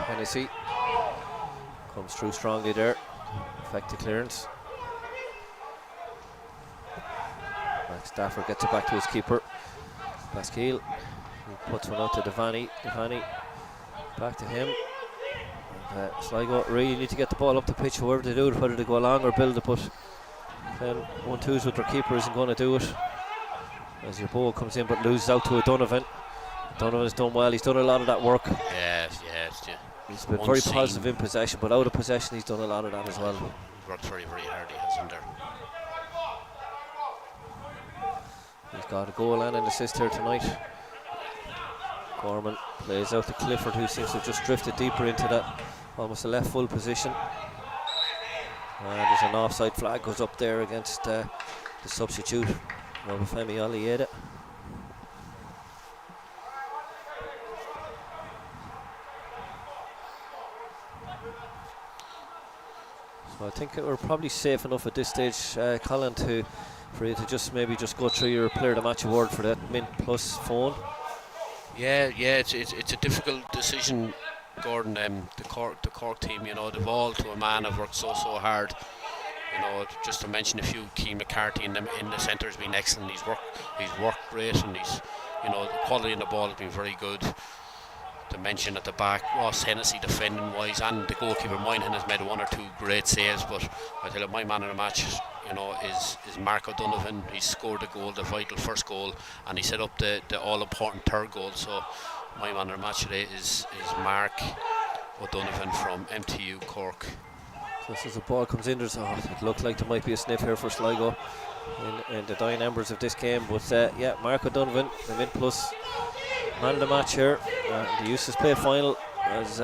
Hennessy comes through strongly there, effective clearance. Max Stafford gets it back to his keeper, Pasquill. He puts one out to Devani. Devani back to him. And, Sligo really need to get the ball up the pitch, however they do it, whether they go along or build it, but then 1-2s with their keeper isn't going to do it. As your ball comes in but loses out to O'Donovan. O'Donovan's done well, he's done a lot of that work. Yes. He's been very positive in possession, but out of possession he's done a lot of that as well. He's worked very, very hard, he hasn't there. He's got a goal and an assist here tonight. Gorman plays out to Clifford, who seems to have just drifted deeper into that almost a left full position. And there's an offside flag goes up there against the substitute, Obafemi Alieda. So I think we're probably safe enough at this stage, Colin, for you to just maybe just go through your player of the match award for that Mint Plus phone. Yeah, it's a difficult decision, Gordon. The Cork team, they've all to a man have worked so hard. Just to mention a few, Keane McCarthy in the centre has been excellent. He's worked great, and the quality in the ball has been very good. To mention at the back, Ross Hennessy defending wise, and the goalkeeper Moynihan has made 1 or 2 great saves. But I tell you, my man of the match, is Mark O'Donovan. He scored the goal, the vital first goal, and he set up the all-important third goal. So my man of the match today is Mark O'Donovan from MTU Cork. So as the ball comes in, it looked like there might be a sniff here for Sligo in the dying embers of this game. But yeah, Mark O'Donovan, the Mint Plus man of the match here. The Eustace Play final as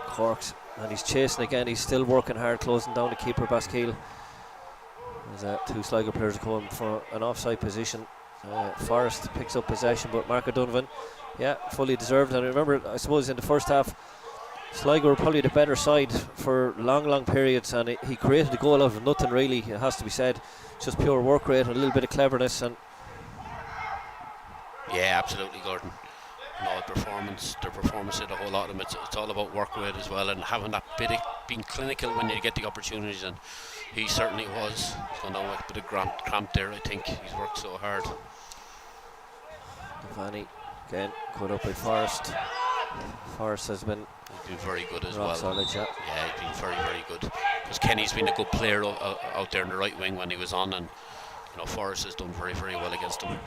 Cork's, and he's chasing again. He's still working hard, closing down the keeper Pasquill. As 2 Sligo players are coming for an offside position. Forrest picks up possession, but Mark O'Donovan, yeah, fully deserved. And remember, I suppose in the first half, Sligo were probably the better side for long periods, and he created a goal out of nothing really, it has to be said. Just pure work rate and a little bit of cleverness. And yeah, absolutely, Gordon. Their performance did a whole lot of them. It's all about work rate as well, and having that bit of being clinical when you get the opportunities, and he certainly was. He's gone down with a bit of cramp there, I think. He's worked so hard. Devani again caught up by Forrest. Forrest has been very good as well. Solid, yeah, he's been very good. Because Kenny's been a good player out there in the right wing when he was on, and Forrest has done very well against him.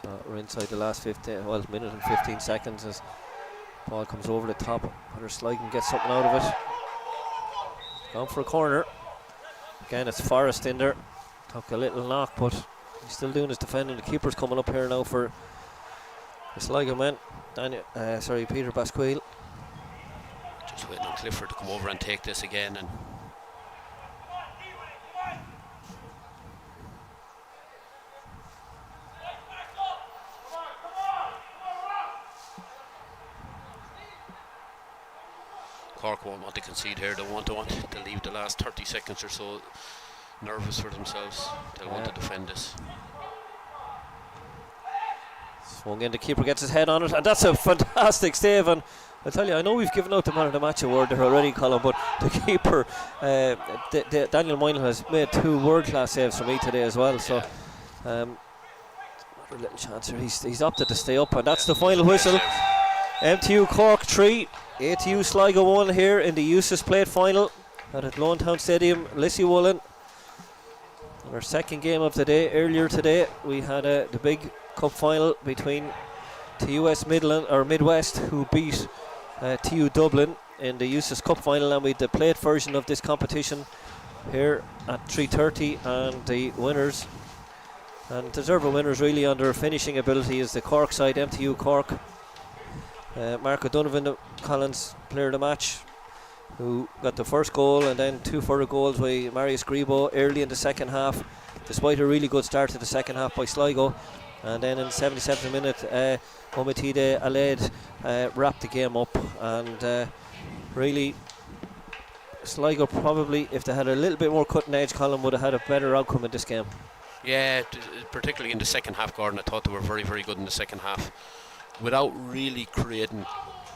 So we're inside the last minute and 15 seconds as ball comes over the top. Whether Sligo can get something out of it. Gone for a corner. Again, it's Forrest in there. Took a little knock, but he's still doing his defending. The keeper's coming up here now for the Sligo men. Peter Pasquill. Just waiting on Clifford to come over and take this again. And Cork won't want to concede here. They won't want to leave the last 30 seconds or so nervous for themselves. They'll want to defend this. Swung in, the keeper gets his head on it, and that's a fantastic save. And I tell you, I know we've given out the man of the match award there already, Colin, but the keeper, Daniel Moynihan, has made 2 world-class saves for me today as well. So another little chance here. He's opted to stay up, and that's the final whistle. MTU Cork 3, ATU Sligo 1 here in the Eustace Plate final at Lone Stadium, Lissywullen. Our second game of the day. Earlier today we had the big cup final between TUS Midwest, who beat TU Dublin in the Eustace Cup final, and we had the plate version of this competition here at 3:30, and the winners, and deserved winners really on their finishing ability, is the Cork side, MTU Cork. Mark O'Donovan, Collins player of the match, who got the first goal, and then 2 further goals by Marius Grebo early in the second half, despite a really good start to the second half by Sligo. And then in the 77th minute, Omitide Aled wrapped the game up, and really Sligo probably, if they had a little bit more cutting edge, Colin, would have had a better outcome in this game. Yeah, particularly in the second half, Gordon. I thought they were very, very good in the second half, without really creating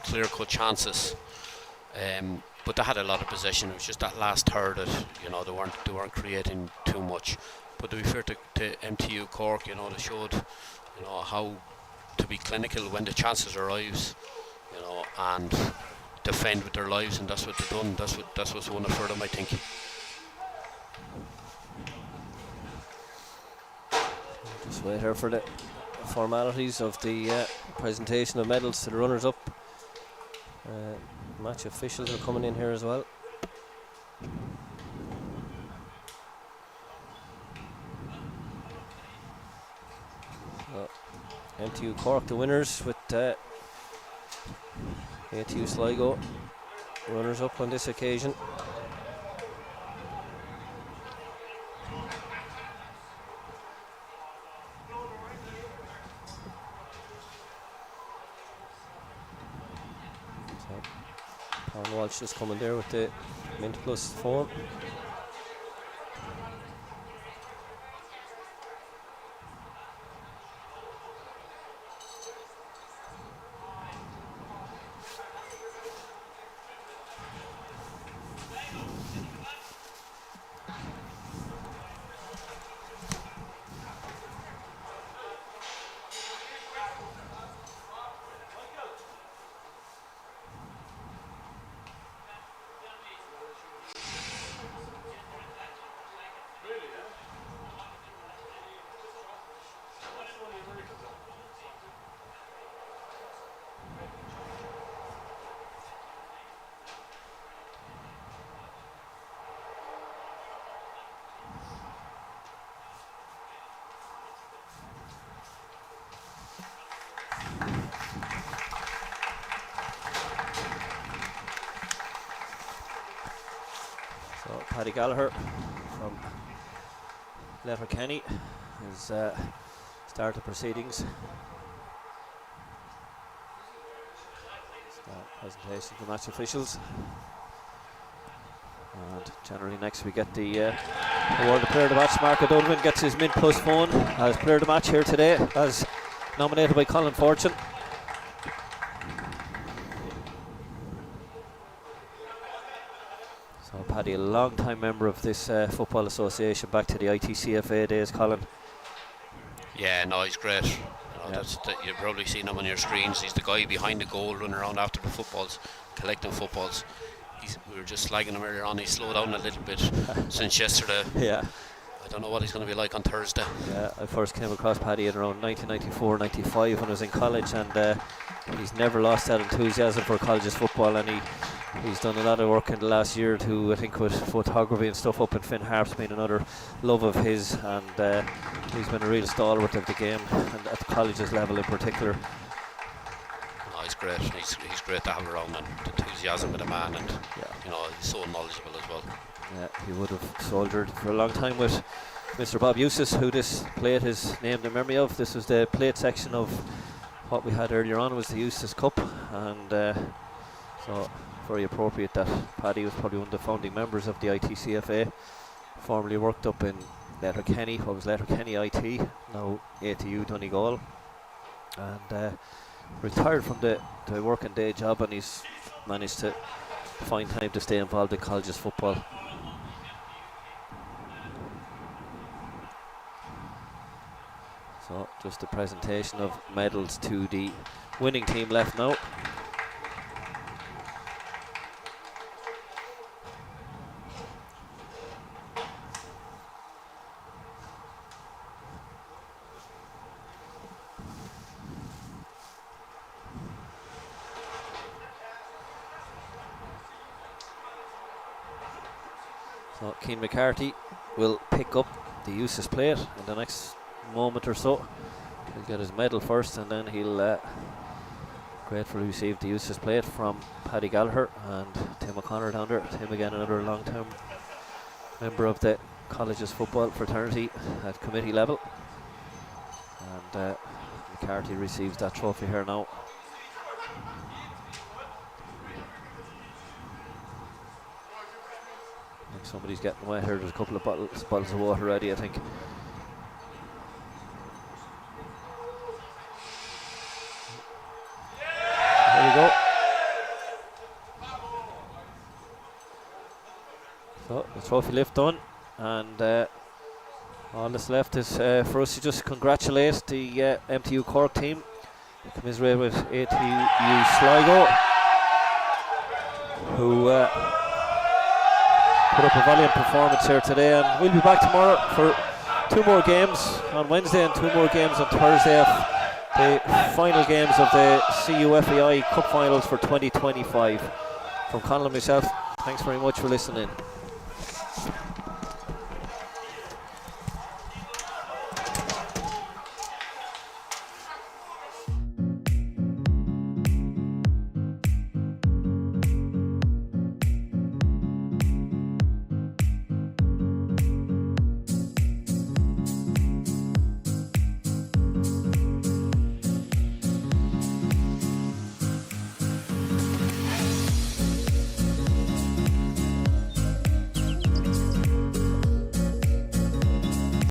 clear-cut chances. But they had a lot of possession. It was just that last third that they weren't creating too much. But to be fair to MTU Cork, they showed how to be clinical when the chances arise, and defend with their lives, and that's what they've done. That's what's won it for them, I think. Just wait here for the formalities of the presentation of medals to the runners-up. Match officials are coming in here as well. So, MTU Cork the winners, with ATU Sligo runners-up on this occasion. Alan Walsh just coming there with the Mint Plus form. So Paddy Gallagher from Letterkenny has started proceedings. Start presentation to match officials. And generally next we get the award of player of the match. Mark O'Donovan gets his Mint Plus phone as player of the match here today, as nominated by Colin Fortune. So Paddy, a long time member of this football association, back to the ITCFA days, Colin. Yeah, no, he's great. You've probably seen him on your screens. He's the guy behind the goal, running around after the footballs, collecting footballs. We were just slagging him earlier on. He's slowed down a little bit since yesterday. Yeah. I don't know what he's going to be like on Thursday. Yeah, I first came across Paddy in around 1994-95 when I was in college, and he's never lost that enthusiasm for college's football, and he's done a lot of work in the last year or two, I think, with photography and stuff up in Finn Harp's been another love of his, and he's been a real stalwart of the game, and at the college's level in particular. No, he's great. He's great to have around, and the enthusiasm of the man, and he's so knowledgeable as well. Yeah, he would have soldiered for a long time with Mr. Bob Eustace, who this plate is named in memory of. This was the plate section of what we had earlier on, was the Eustace Cup, and so very appropriate that Paddy was probably one of the founding members of the ITCFA, formerly worked up in Letterkenny, what was Letterkenny IT, now ATU Donegal, and retired from the working day job, and he's managed to find time to stay involved in colleges football. So just a presentation of medals to the winning team left now. So Keane McCarthy will pick up the Eustace plate in the next moment or so. He'll get his medal first, and then he'll gratefully receive the Eustace plate from Paddy Gallagher and Tim O'Connor down there. Tim again, another long-term member of the college's football fraternity at committee level. And McCarthy receives that trophy here now. I think somebody's getting wet here. There's a couple of bottles of water ready, I think. There we go. So the trophy lift done, and all that's left is for us to just congratulate the MTU Cork team, commiserate with ATU Sligo, who put up a valiant performance here today, and we'll be back tomorrow for 2 more games on Wednesday and 2 more games on Thursday of the final games of the CUFAI Cup Finals for 2025. From Conal and myself, thanks very much for listening.